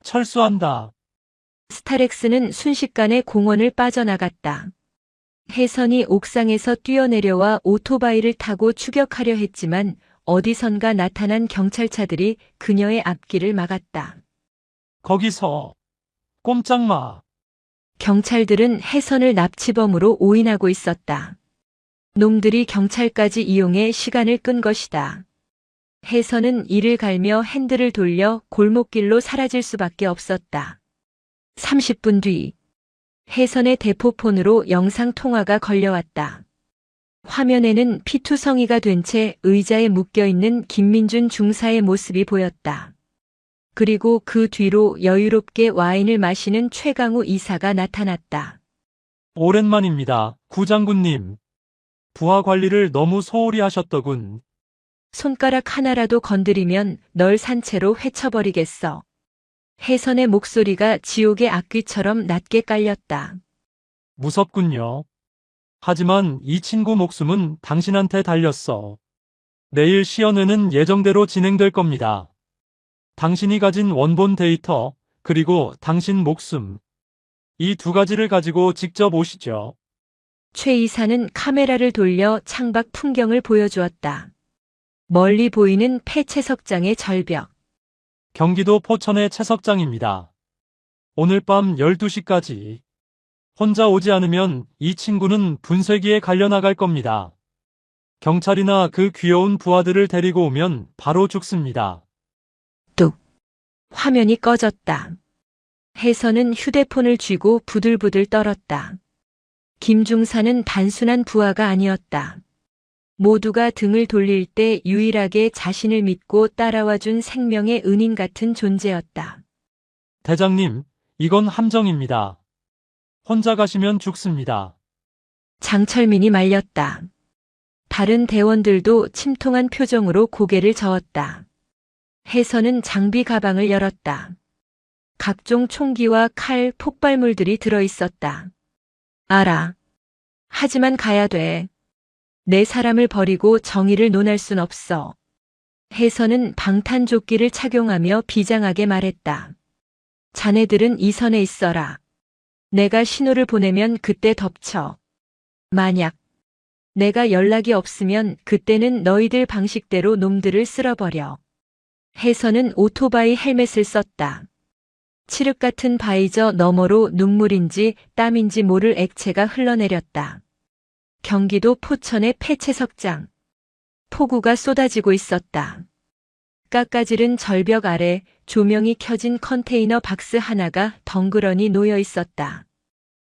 철수한다. 스타렉스는 순식간에 공원을 빠져나갔다. 혜선이 옥상에서 뛰어내려와 오토바이를 타고 추격하려 했지만 어디선가 나타난 경찰차들이 그녀의 앞길을 막았다. 거기서. 꼼짝 마. 경찰들은 혜선을 납치범으로 오인하고 있었다. 놈들이 경찰까지 이용해 시간을 끈 것이다. 혜선은 이를 갈며 핸들을 돌려 골목길로 사라질 수밖에 없었다. 30분 뒤. 혜선의 대포폰으로 영상통화가 걸려왔다. 화면에는 피투성이가 된 채 의자에 묶여있는 김민준 중사의 모습이 보였다. 그리고 그 뒤로 여유롭게 와인을 마시는 최강우 이사가 나타났다. 오랜만입니다, 구장군님. 부하 관리를 너무 소홀히 하셨더군. 손가락 하나라도 건드리면 널 산채로 헤쳐버리겠어. 혜선의 목소리가 지옥의 악귀처럼 낮게 깔렸다. 무섭군요. 하지만 이 친구 목숨은 당신한테 달렸어. 내일 시연회는 예정대로 진행될 겁니다. 당신이 가진 원본 데이터, 그리고 당신 목숨. 이 두 가지를 가지고 직접 오시죠. 최 이사는 카메라를 돌려 창밖 풍경을 보여주었다. 멀리 보이는 폐채석장의 절벽. 경기도 포천의 채석장입니다. 오늘 밤 12시까지. 혼자 오지 않으면 이 친구는 분쇄기에 갈려나갈 겁니다. 경찰이나 그 귀여운 부하들을 데리고 오면 바로 죽습니다. 뚝. 화면이 꺼졌다. 혜선은 휴대폰을 쥐고 부들부들 떨었다. 김중사는 단순한 부하가 아니었다. 모두가 등을 돌릴 때 유일하게 자신을 믿고 따라와준 생명의 은인 같은 존재였다. 대장님, 이건 함정입니다. 혼자 가시면 죽습니다. 장철민이 말렸다. 다른 대원들도 침통한 표정으로 고개를 저었다. 혜선은 장비 가방을 열었다. 각종 총기와 칼, 폭발물들이 들어있었다. 알아. 하지만 가야 돼. 내 사람을 버리고 정의를 논할 순 없어. 혜선은 방탄조끼를 착용하며 비장하게 말했다. 자네들은 이 선에 있어라. 내가 신호를 보내면 그때 덮쳐. 만약 내가 연락이 없으면 그때는 너희들 방식대로 놈들을 쓸어버려. 혜선은 오토바이 헬멧을 썼다. 칠흑 같은 바이저 너머로 눈물인지 땀인지 모를 액체가 흘러내렸다. 경기도 포천의 폐채석장. 폭우가 쏟아지고 있었다. 깎아지른 절벽 아래 조명이 켜진 컨테이너 박스 하나가 덩그러니 놓여 있었다.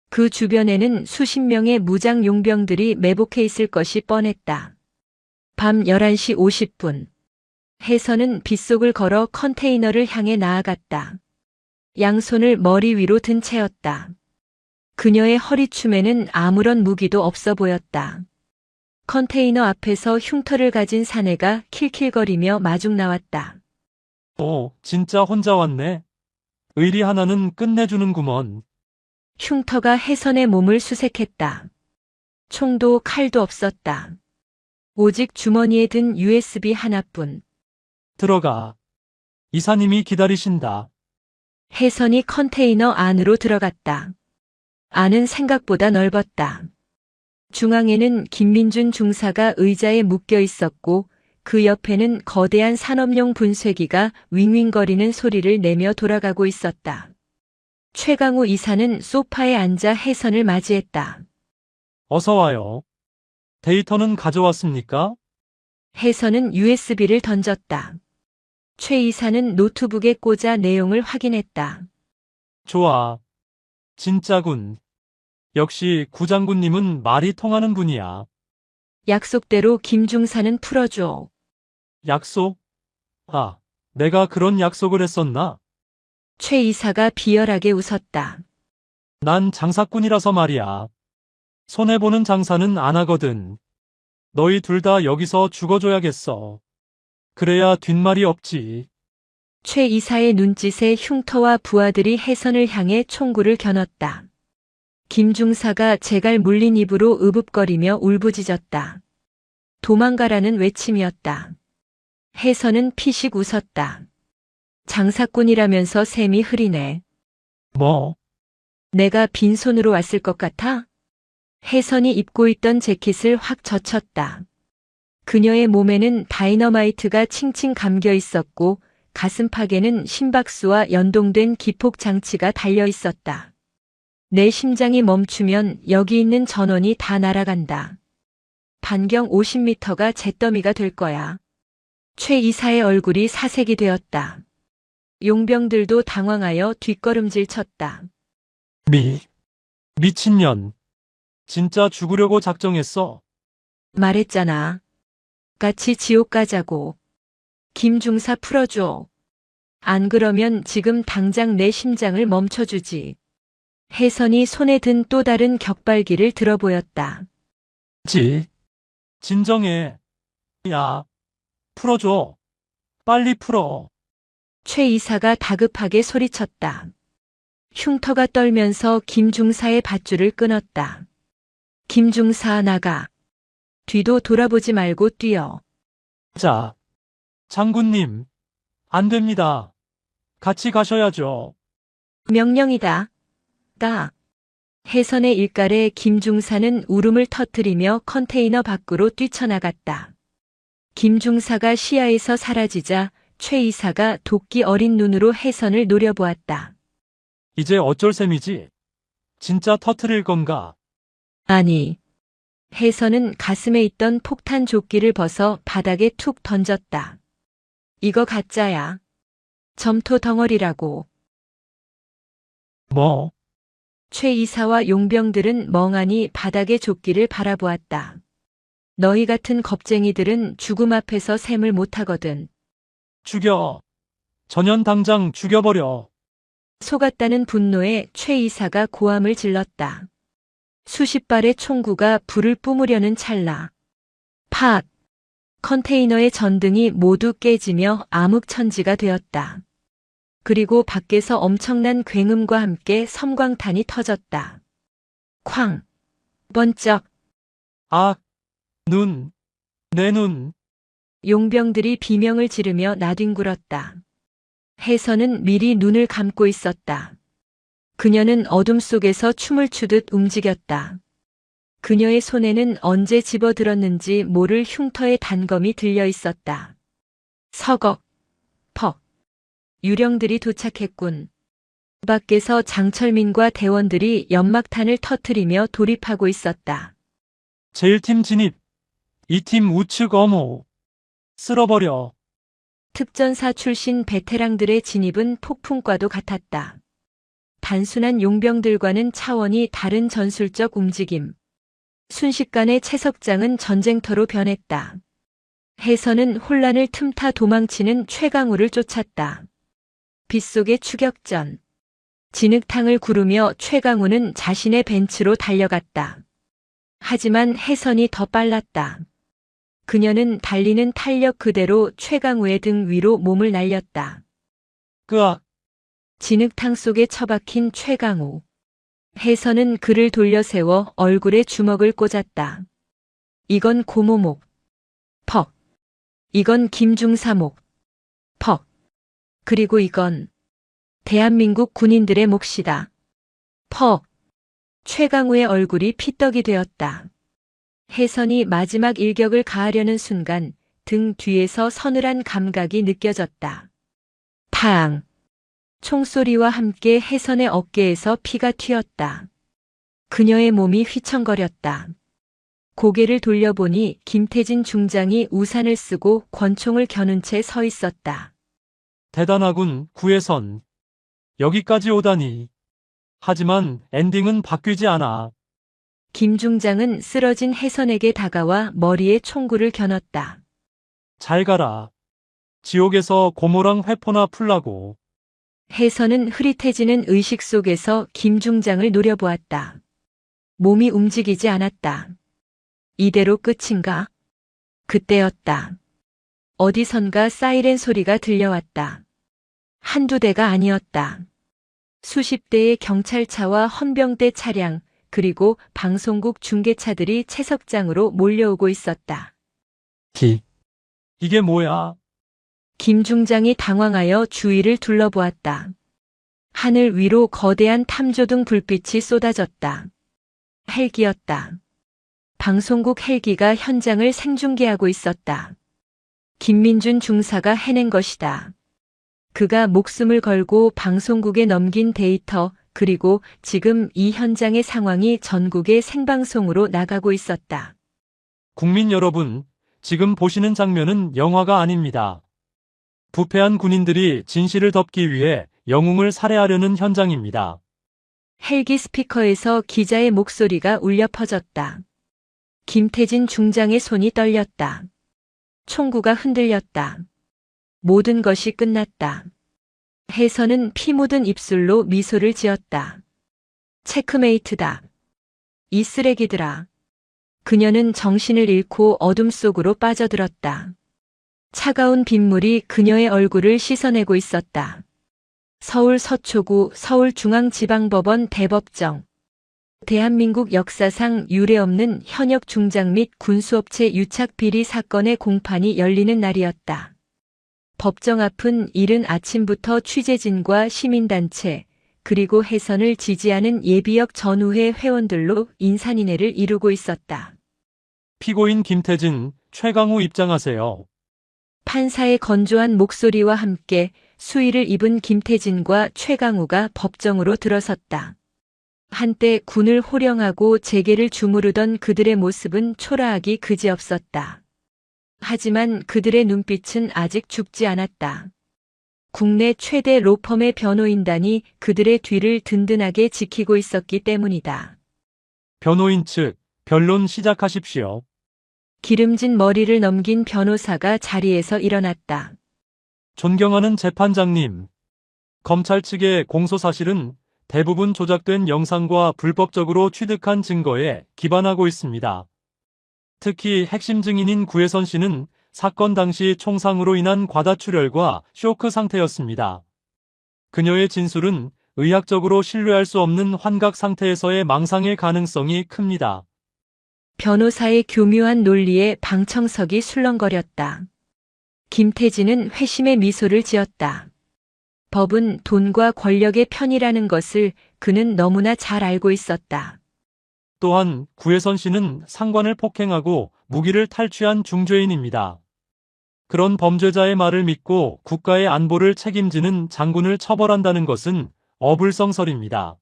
그 주변에는 수십 명의 무장 용병들이 매복해 있을 것이 뻔했다. 밤 11시 50분. 혜선은 빗속을 걸어 컨테이너를 향해 나아갔다. 양손을 머리 위로 든 채였다. 그녀의 허리춤에는 아무런 무기도 없어 보였다. 컨테이너 앞에서 흉터를 가진 사내가 킬킬거리며 마중 나왔다. 오, 진짜 혼자 왔네. 의리 하나는 끝내주는구먼. 흉터가 혜선의 몸을 수색했다. 총도 칼도 없었다. 오직 주머니에 든 USB 하나뿐. 들어가. 이사님이 기다리신다. 혜선이 컨테이너 안으로 들어갔다. 안은 생각보다 넓었다. 중앙에는 김민준 중사가 의자에 묶여 있었고 그 옆에는 거대한 산업용 분쇄기가 윙윙거리는 소리를 내며 돌아가고 있었다. 최강우 이사는 소파에 앉아 혜선을 맞이했다. 어서 와요. 데이터는 가져왔습니까? 혜선은 USB를 던졌다. 최 이사는 노트북에 꽂아 내용을 확인했다. 좋아. 진짜군. 역시 구장군님은 말이 통하는 분이야. 약속대로 김중사는 풀어줘. 약속? 아, 내가 그런 약속을 했었나? 최 이사가 비열하게 웃었다. 난 장사꾼이라서 말이야. 손해보는 장사는 안 하거든. 너희 둘 다 여기서 죽어줘야겠어. 그래야 뒷말이 없지. 최 이사의 눈짓에 흉터와 부하들이 혜선을 향해 총구를 겨눴다. 김 중사가 제갈 물린 입으로 으붑거리며 울부짖었다. 도망가라는 외침이었다. 혜선은 피식 웃었다. 장사꾼이라면서 셈이 흐리네. 뭐? 내가 빈손으로 왔을 것 같아? 혜선이 입고 있던 재킷을 확 젖혔다. 그녀의 몸에는 다이너마이트가 칭칭 감겨 있었고 가슴팍에는 심박수와 연동된 기폭 장치가 달려 있었다. 내 심장이 멈추면 여기 있는 전원이 다 날아간다. 반경 50m가 잿더미가 될 거야. 최 이사의 얼굴이 사색이 되었다. 용병들도 당황하여 뒷걸음질 쳤다. 미친년. 진짜 죽으려고 작정했어. 말했잖아. 같이 지옥 가자고. 김 중사 풀어줘. 안 그러면 지금 당장 내 심장을 멈춰주지. 혜선이 손에 든 또 다른 격발기를 들어 보였다. 진정해. 야, 풀어줘. 빨리 풀어. 최 이사가 다급하게 소리쳤다. 흉터가 떨면서 김 중사의 밧줄을 끊었다. 김 중사 나가. 뒤도 돌아보지 말고 뛰어. 자, 장군님. 안 됩니다. 같이 가셔야죠. 명령이다. 가. 혜선의 일갈에 김 중사는 울음을 터뜨리며 컨테이너 밖으로 뛰쳐나갔다. 김 중사가 시야에서 사라지자 최 이사가 도끼 어린 눈으로 혜선을 노려보았다. 이제 어쩔 셈이지? 진짜 터트릴 건가? 아니. 혜선은 가슴에 있던 폭탄 조끼를 벗어 바닥에 툭 던졌다. 이거 가짜야. 점토 덩어리라고. 뭐? 최 이사와 용병들은 멍하니 바닥의 조끼를 바라보았다. 너희 같은 겁쟁이들은 죽음 앞에서 셈을 못하거든. 죽여. 전현 당장 죽여버려. 속았다는 분노에 최 이사가 고함을 질렀다. 수십 발의 총구가 불을 뿜으려는 찰나. 팍! 컨테이너의 전등이 모두 깨지며 암흑천지가 되었다. 그리고 밖에서 엄청난 굉음과 함께 섬광탄이 터졌다. 쾅! 번쩍! 아, 내 눈. 용병들이 비명을 지르며 나뒹굴었다. 혜선은 미리 눈을 감고 있었다. 그녀는 어둠 속에서 춤을 추듯 움직였다. 그녀의 손에는 언제 집어들었는지 모를 흉터의 단검이 들려 있었다. 서걱, 퍽. 유령들이 도착했군. 밖에서 장철민과 대원들이 연막탄을 터뜨리며 돌입하고 있었다. 제1팀 진입. 2팀 우측 엄호. 쓸어버려. 특전사 출신 베테랑들의 진입은 폭풍과도 같았다. 단순한 용병들과는 차원이 다른 전술적 움직임. 순식간에 채석장은 전쟁터로 변했다. 혜선은 혼란을 틈타 도망치는 최강우를 쫓았다. 빗속의 추격전. 진흙탕을 구르며 최강우는 자신의 벤츠로 달려갔다. 하지만 혜선이 더 빨랐다. 그녀는 달리는 탄력 그대로 최강우의 등 위로 몸을 날렸다. 끄악. 진흙탕 속에 처박힌 최강우. 혜선은 그를 돌려 세워 얼굴에 주먹을 꽂았다. 이건 고모목. 퍽. 이건 김중사목. 퍽. 그리고 이건 대한민국 군인들의 몫이다. 퍽. 최강우의 얼굴이 피떡이 되었다. 혜선이 마지막 일격을 가하려는 순간 등 뒤에서 서늘한 감각이 느껴졌다. 탕! 총소리와 함께 혜선의 어깨에서 피가 튀었다. 그녀의 몸이 휘청거렸다. 고개를 돌려보니 김태진 중장이 우산을 쓰고 권총을 겨눈 채 서 있었다. 대단하군, 구혜선. 여기까지 오다니. 하지만 엔딩은 바뀌지 않아. 김 중장은 쓰러진 혜선에게 다가와 머리에 총구를 겨눴다. 잘 가라. 지옥에서 고모랑 회포나 풀라고. 혜선은 흐릿해지는 의식 속에서 김 중장을 노려보았다. 몸이 움직이지 않았다. 이대로 끝인가? 그때였다. 어디선가 사이렌 소리가 들려왔다. 한두 대가 아니었다. 수십 대의 경찰차와 헌병대 차량, 그리고 방송국 중계차들이 채석장으로 몰려오고 있었다. 이게 뭐야? 김 중장이 당황하여 주위를 둘러보았다. 하늘 위로 거대한 탐조등 불빛이 쏟아졌다. 헬기였다. 방송국 헬기가 현장을 생중계하고 있었다. 김민준 중사가 해낸 것이다. 그가 목숨을 걸고 방송국에 넘긴 데이터, 그리고 지금 이 현장의 상황이 전국의 생방송으로 나가고 있었다. 국민 여러분, 지금 보시는 장면은 영화가 아닙니다. 부패한 군인들이 진실을 덮기 위해 영웅을 살해하려는 현장입니다. 헬기 스피커에서 기자의 목소리가 울려 퍼졌다. 김태진 중장의 손이 떨렸다. 총구가 흔들렸다. 모든 것이 끝났다. 혜선은 피 묻은 입술로 미소를 지었다. 체크메이트다. 이 쓰레기들아. 그녀는 정신을 잃고 어둠 속으로 빠져들었다. 차가운 빗물이 그녀의 얼굴을 씻어내고 있었다. 서울 서초구 서울중앙지방법원 대법정. 대한민국 역사상 유례없는 현역 중장 및 군수업체 유착 비리 사건의 공판이 열리는 날이었다. 법정 앞은 이른 아침부터 취재진과 시민단체, 그리고 혜선을 지지하는 예비역 전우회 회원들로 인산인해를 이루고 있었다. 피고인 김태진, 최강우 입장하세요. 판사의 건조한 목소리와 함께 수의를 입은 김태진과 최강우가 법정으로 들어섰다. 한때 군을 호령하고 재계를 주무르던 그들의 모습은 초라하기 그지없었다. 하지만 그들의 눈빛은 아직 죽지 않았다. 국내 최대 로펌의 변호인단이 그들의 뒤를 든든하게 지키고 있었기 때문이다. 변호인 측, 변론 시작하십시오. 기름진 머리를 넘긴 변호사가 자리에서 일어났다. 존경하는 재판장님. 검찰 측의 공소 사실은 대부분 조작된 영상과 불법적으로 취득한 증거에 기반하고 있습니다. 특히 핵심 증인인 구혜선 씨는 사건 당시 총상으로 인한 과다출혈과 쇼크 상태였습니다. 그녀의 진술은 의학적으로 신뢰할 수 없는 환각 상태에서의 망상의 가능성이 큽니다. 변호사의 교묘한 논리에 방청석이 술렁거렸다. 김태진은 회심의 미소를 지었다. 법은 돈과 권력의 편이라는 것을 그는 너무나 잘 알고 있었다. 또한 구혜선 씨는 상관을 폭행하고 무기를 탈취한 중죄인입니다. 그런 범죄자의 말을 믿고 국가의 안보를 책임지는 장군을 처벌한다는 것은 어불성설입니다.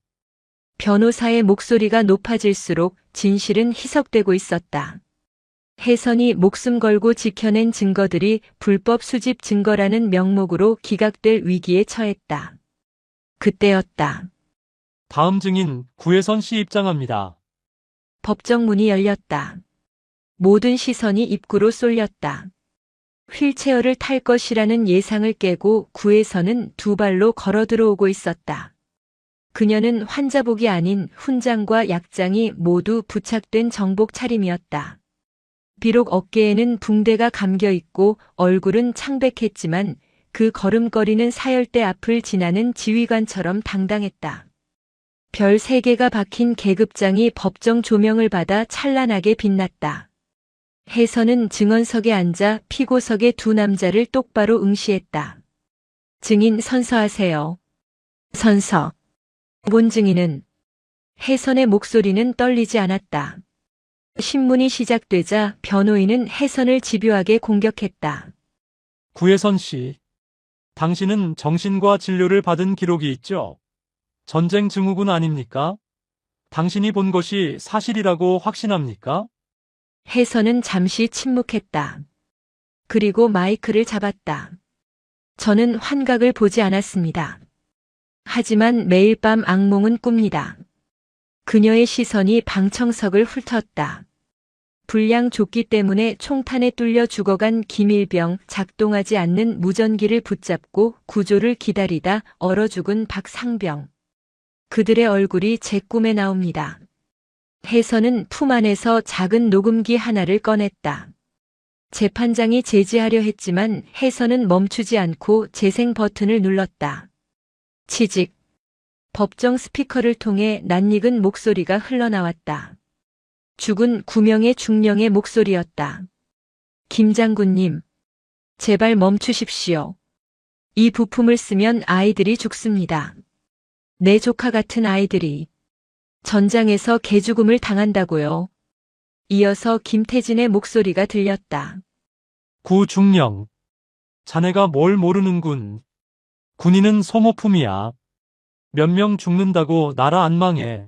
변호사의 목소리가 높아질수록 진실은 희석되고 있었다. 혜선이 목숨 걸고 지켜낸 증거들이 불법 수집 증거라는 명목으로 기각될 위기에 처했다. 그때였다. 다음 증인 구혜선 씨 입장합니다. 법정 문이 열렸다. 모든 시선이 입구로 쏠렸다. 휠체어를 탈 것이라는 예상을 깨고 구혜선은 두 발로 걸어 들어오고 있었다. 그녀는 환자복이 아닌 훈장과 약장이 모두 부착된 정복 차림이었다. 비록 어깨에는 붕대가 감겨 있고 얼굴은 창백했지만 그 걸음걸이는 사열대 앞을 지나는 지휘관처럼 당당했다. 별 3개가 박힌 계급장이 법정 조명을 받아 찬란하게 빛났다. 혜선은 증언석에 앉아 피고석의 두 남자를 똑바로 응시했다. 증인 선서하세요. 선서. 본 증인은 혜선의 목소리는 떨리지 않았다. 신문이 시작되자 변호인은 혜선을 집요하게 공격했다. 구혜선 씨, 당신은 정신과 진료를 받은 기록이 있죠? 전쟁 증후군 아닙니까? 당신이 본 것이 사실이라고 확신합니까? 혜선은 잠시 침묵했다. 그리고 마이크를 잡았다. 저는 환각을 보지 않았습니다. 하지만 매일 밤 악몽은 꿉니다. 그녀의 시선이 방청석을 훑었다. 불량 조끼 때문에 총탄에 뚫려 죽어간 김일병, 작동하지 않는 무전기를 붙잡고 구조를 기다리다 얼어 죽은 박상병. 그들의 얼굴이 제 꿈에 나옵니다. 혜선은 품 안에서 작은 녹음기 하나를 꺼냈다. 재판장이 제지하려 했지만 혜선은 멈추지 않고 재생 버튼을 눌렀다. 치직. 법정 스피커를 통해 낯익은 목소리가 흘러나왔다. 죽은 구명의 중령의 목소리였다. 김 장군님, 제발 멈추십시오. 이 부품을 쓰면 아이들이 죽습니다. 내 조카 같은 아이들이 전장에서 개죽음을 당한다고요. 이어서 김태진의 목소리가 들렸다. 구중령. 자네가 뭘 모르는군. 군인은 소모품이야. 몇 명 죽는다고 나라 안 망해.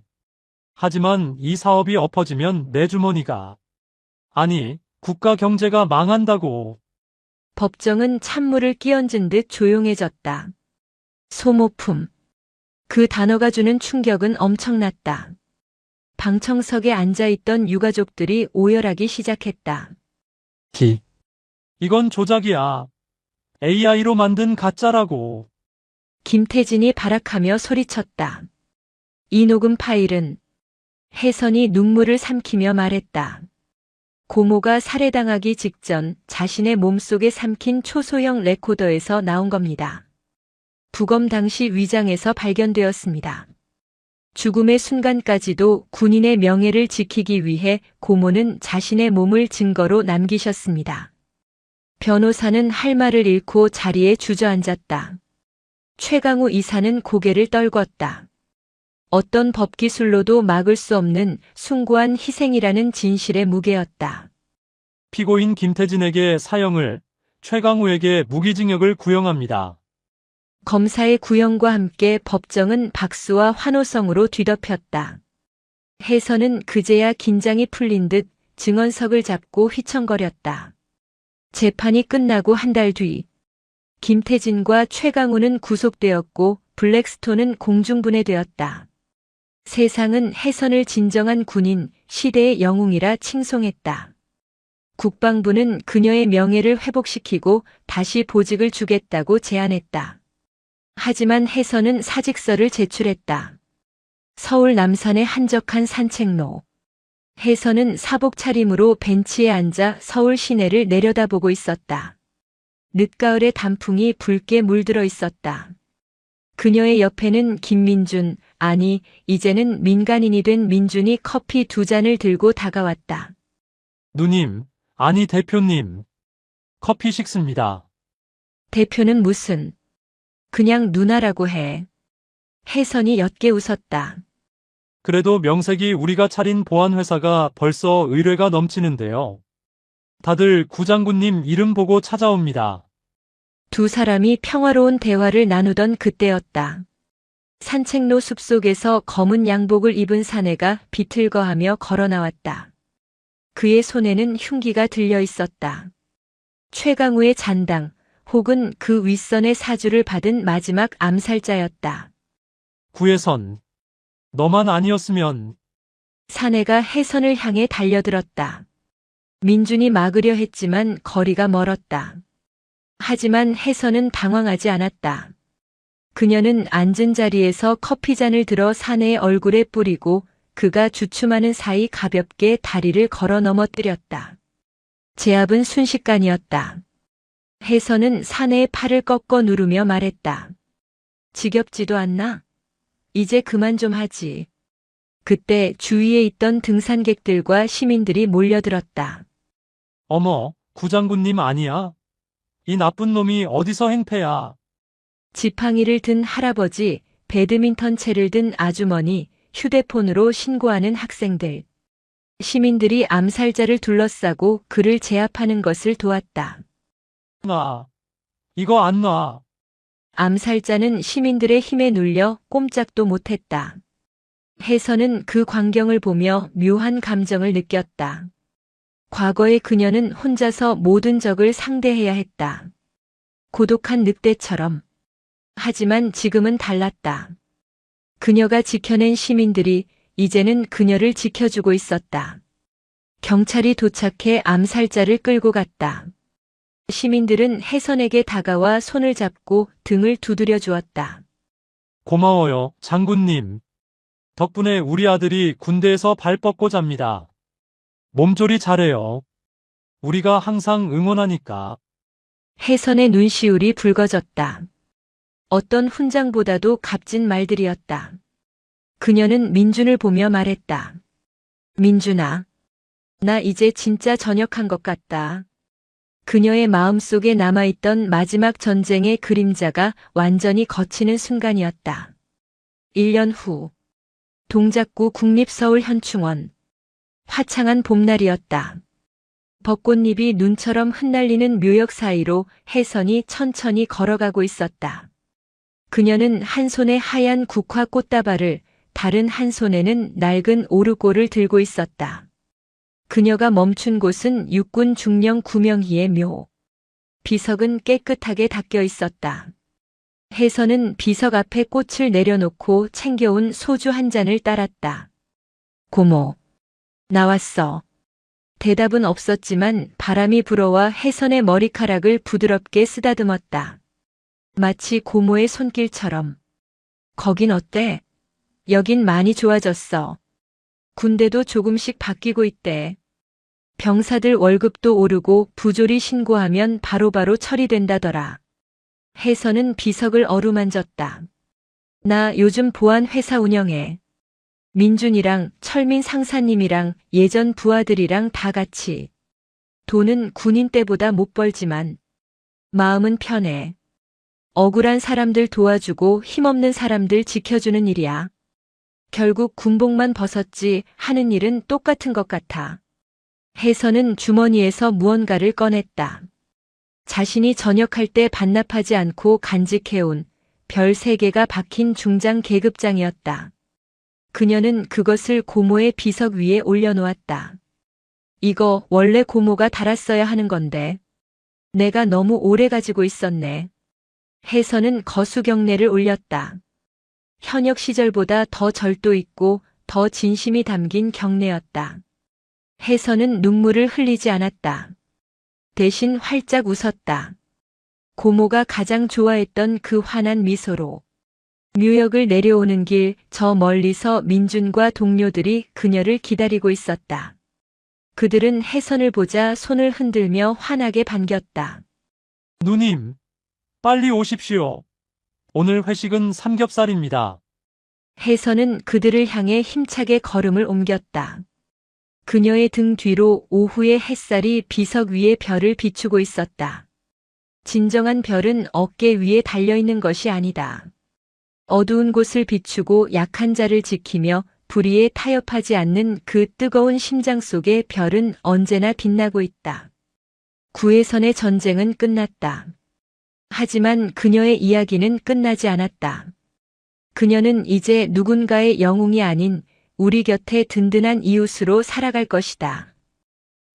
하지만 이 사업이 엎어지면 내 주머니가, 아니, 국가 경제가 망한다고. 법정은 찬물을 끼얹은 듯 조용해졌다. 소모품. 그 단어가 주는 충격은 엄청났다. 방청석에 앉아있던 유가족들이 오열하기 시작했다. 이건 조작이야. AI로 만든 가짜라고. 김태진이 발악하며 소리쳤다. 이 녹음 파일은 혜선이 눈물을 삼키며 말했다. 고모가 살해당하기 직전 자신의 몸속에 삼킨 초소형 레코더에서 나온 겁니다. 부검 당시 위장에서 발견되었습니다. 죽음의 순간까지도 군인의 명예를 지키기 위해 고모는 자신의 몸을 증거로 남기셨습니다. 변호사는 할 말을 잃고 자리에 주저앉았다. 최강우 이사는 고개를 떨궜다. 어떤 법기술로도 막을 수 없는 숭고한 희생이라는 진실의 무게였다. 피고인 김태진에게 사형을, 최강우에게 무기징역을 구형합니다. 검사의 구형과 함께 법정은 박수와 환호성으로 뒤덮였다. 혜선은 그제야 긴장이 풀린 듯 증언석을 잡고 휘청거렸다. 재판이 끝나고 한 달 뒤, 김태진과 최강우는 구속되었고 블랙스톤은 공중분해되었다. 세상은 혜선을 진정한 군인, 시대의 영웅이라 칭송했다. 국방부는 그녀의 명예를 회복시키고 다시 보직을 주겠다고 제안했다. 하지만 혜선은 사직서를 제출했다. 서울 남산의 한적한 산책로. 혜선은 사복 차림으로 벤치에 앉아 서울 시내를 내려다보고 있었다. 늦가을의 단풍이 붉게 물들어 있었다. 그녀의 옆에는 김민준, 아니, 이제는 민간인이 된 민준이 커피 2잔을 들고 다가왔다. 누님, 아니 대표님. 커피 식습니다. 대표는 무슨, 그냥 누나라고 해. 혜선이 옅게 웃었다. 그래도 명색이 우리가 차린 보안회사가 벌써 의뢰가 넘치는데요. 다들 구장군님 이름 보고 찾아옵니다. 두 사람이 평화로운 대화를 나누던 그때였다. 산책로 숲속에서 검은 양복을 입은 사내가 비틀거하며 걸어 나왔다. 그의 손에는 흉기가 들려 있었다. 최강우의 잔당, 혹은 그 윗선의 사주를 받은 마지막 암살자였다. 구혜선. 너만 아니었으면. 사내가 혜선을 향해 달려들었다. 민준이 막으려 했지만 거리가 멀었다. 하지만 혜선은 당황하지 않았다. 그녀는 앉은 자리에서 커피잔을 들어 사내의 얼굴에 뿌리고 그가 주춤하는 사이 가볍게 다리를 걸어 넘어뜨렸다. 제압은 순식간이었다. 혜선은 사내의 팔을 꺾어 누르며 말했다. 지겹지도 않나? 이제 그만 좀 하지. 그때 주위에 있던 등산객들과 시민들이 몰려들었다. 어머, 구장군님 아니야? 이 나쁜 놈이 어디서 행패야? 지팡이를 든 할아버지, 배드민턴 채를 든 아주머니, 휴대폰으로 신고하는 학생들. 시민들이 암살자를 둘러싸고 그를 제압하는 것을 도왔다. 이거 안 놔. 암살자는 시민들의 힘에 눌려 꼼짝도 못했다. 혜선은 그 광경을 보며 묘한 감정을 느꼈다. 과거의 그녀는 혼자서 모든 적을 상대해야 했다. 고독한 늑대처럼. 하지만 지금은 달랐다. 그녀가 지켜낸 시민들이 이제는 그녀를 지켜주고 있었다. 경찰이 도착해 암살자를 끌고 갔다. 시민들은 혜선에게 다가와 손을 잡고 등을 두드려 주었다. 고마워요, 장군님. 덕분에 우리 아들이 군대에서 발 뻗고 잡니다. 몸조리 잘해요. 우리가 항상 응원하니까. 혜선의 눈시울이 붉어졌다. 어떤 훈장보다도 값진 말들이었다. 그녀는 민준을 보며 말했다. 민준아, 나 이제 진짜 전역한 것 같다. 그녀의 마음속에 남아있던 마지막 전쟁의 그림자가 완전히 걷히는 순간이었다. 1년 후, 동작구 국립서울현충원. 화창한 봄날이었다. 벚꽃잎이 눈처럼 흩날리는 묘역 사이로 혜선이 천천히 걸어가고 있었다. 그녀는 한 손에 하얀 국화 꽃다발을, 다른 한 손에는 낡은 오르골을 들고 있었다. 그녀가 멈춘 곳은 육군 중령 구명희의 묘. 비석은 깨끗하게 닦여 있었다. 혜선은 비석 앞에 꽃을 내려놓고 챙겨온 소주 한 잔을 따랐다. 고모, 나왔어. 대답은 없었지만 바람이 불어와 혜선의 머리카락을 부드럽게 쓰다듬었다. 마치 고모의 손길처럼. 거긴 어때? 여긴 많이 좋아졌어. 군대도 조금씩 바뀌고 있대. 병사들 월급도 오르고 부조리 신고하면 바로바로 처리된다더라. 혜선은 비석을 어루만졌다. 나 요즘 보안 회사 운영해. 민준이랑 철민 상사님이랑 예전 부하들이랑 다 같이. 돈은 군인 때보다 못 벌지만 마음은 편해. 억울한 사람들 도와주고 힘없는 사람들 지켜주는 일이야. 결국 군복만 벗었지 하는 일은 똑같은 것 같아. 혜선은 주머니에서 무언가를 꺼냈다. 자신이 전역할 때 반납하지 않고 간직해온 별 3개가 박힌 중장 계급장이었다. 그녀는 그것을 고모의 비석 위에 올려놓았다. 이거 원래 고모가 달았어야 하는 건데. 내가 너무 오래 가지고 있었네. 혜선은 거수경례를 올렸다. 현역 시절보다 더 절도 있고 더 진심이 담긴 경례였다. 혜선은 눈물을 흘리지 않았다. 대신 활짝 웃었다. 고모가 가장 좋아했던 그 환한 미소로. 묘역을 내려오는 길 저 멀리서 민준과 동료들이 그녀를 기다리고 있었다. 그들은 혜선을 보자 손을 흔들며 환하게 반겼다. 누님, 빨리 오십시오. 오늘 회식은 삼겹살입니다. 혜선은 그들을 향해 힘차게 걸음을 옮겼다. 그녀의 등 뒤로 오후의 햇살이 비석 위에 별을 비추고 있었다. 진정한 별은 어깨 위에 달려있는 것이 아니다. 어두운 곳을 비추고 약한 자를 지키며 불의에 타협하지 않는 그 뜨거운 심장 속에 별은 언제나 빛나고 있다. 구혜선의 전쟁은 끝났다. 하지만 그녀의 이야기는 끝나지 않았다. 그녀는 이제 누군가의 영웅이 아닌 우리 곁에 든든한 이웃으로 살아갈 것이다.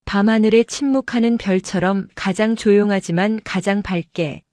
밤하늘에 침묵하는 별처럼 가장 조용하지만 가장 밝게.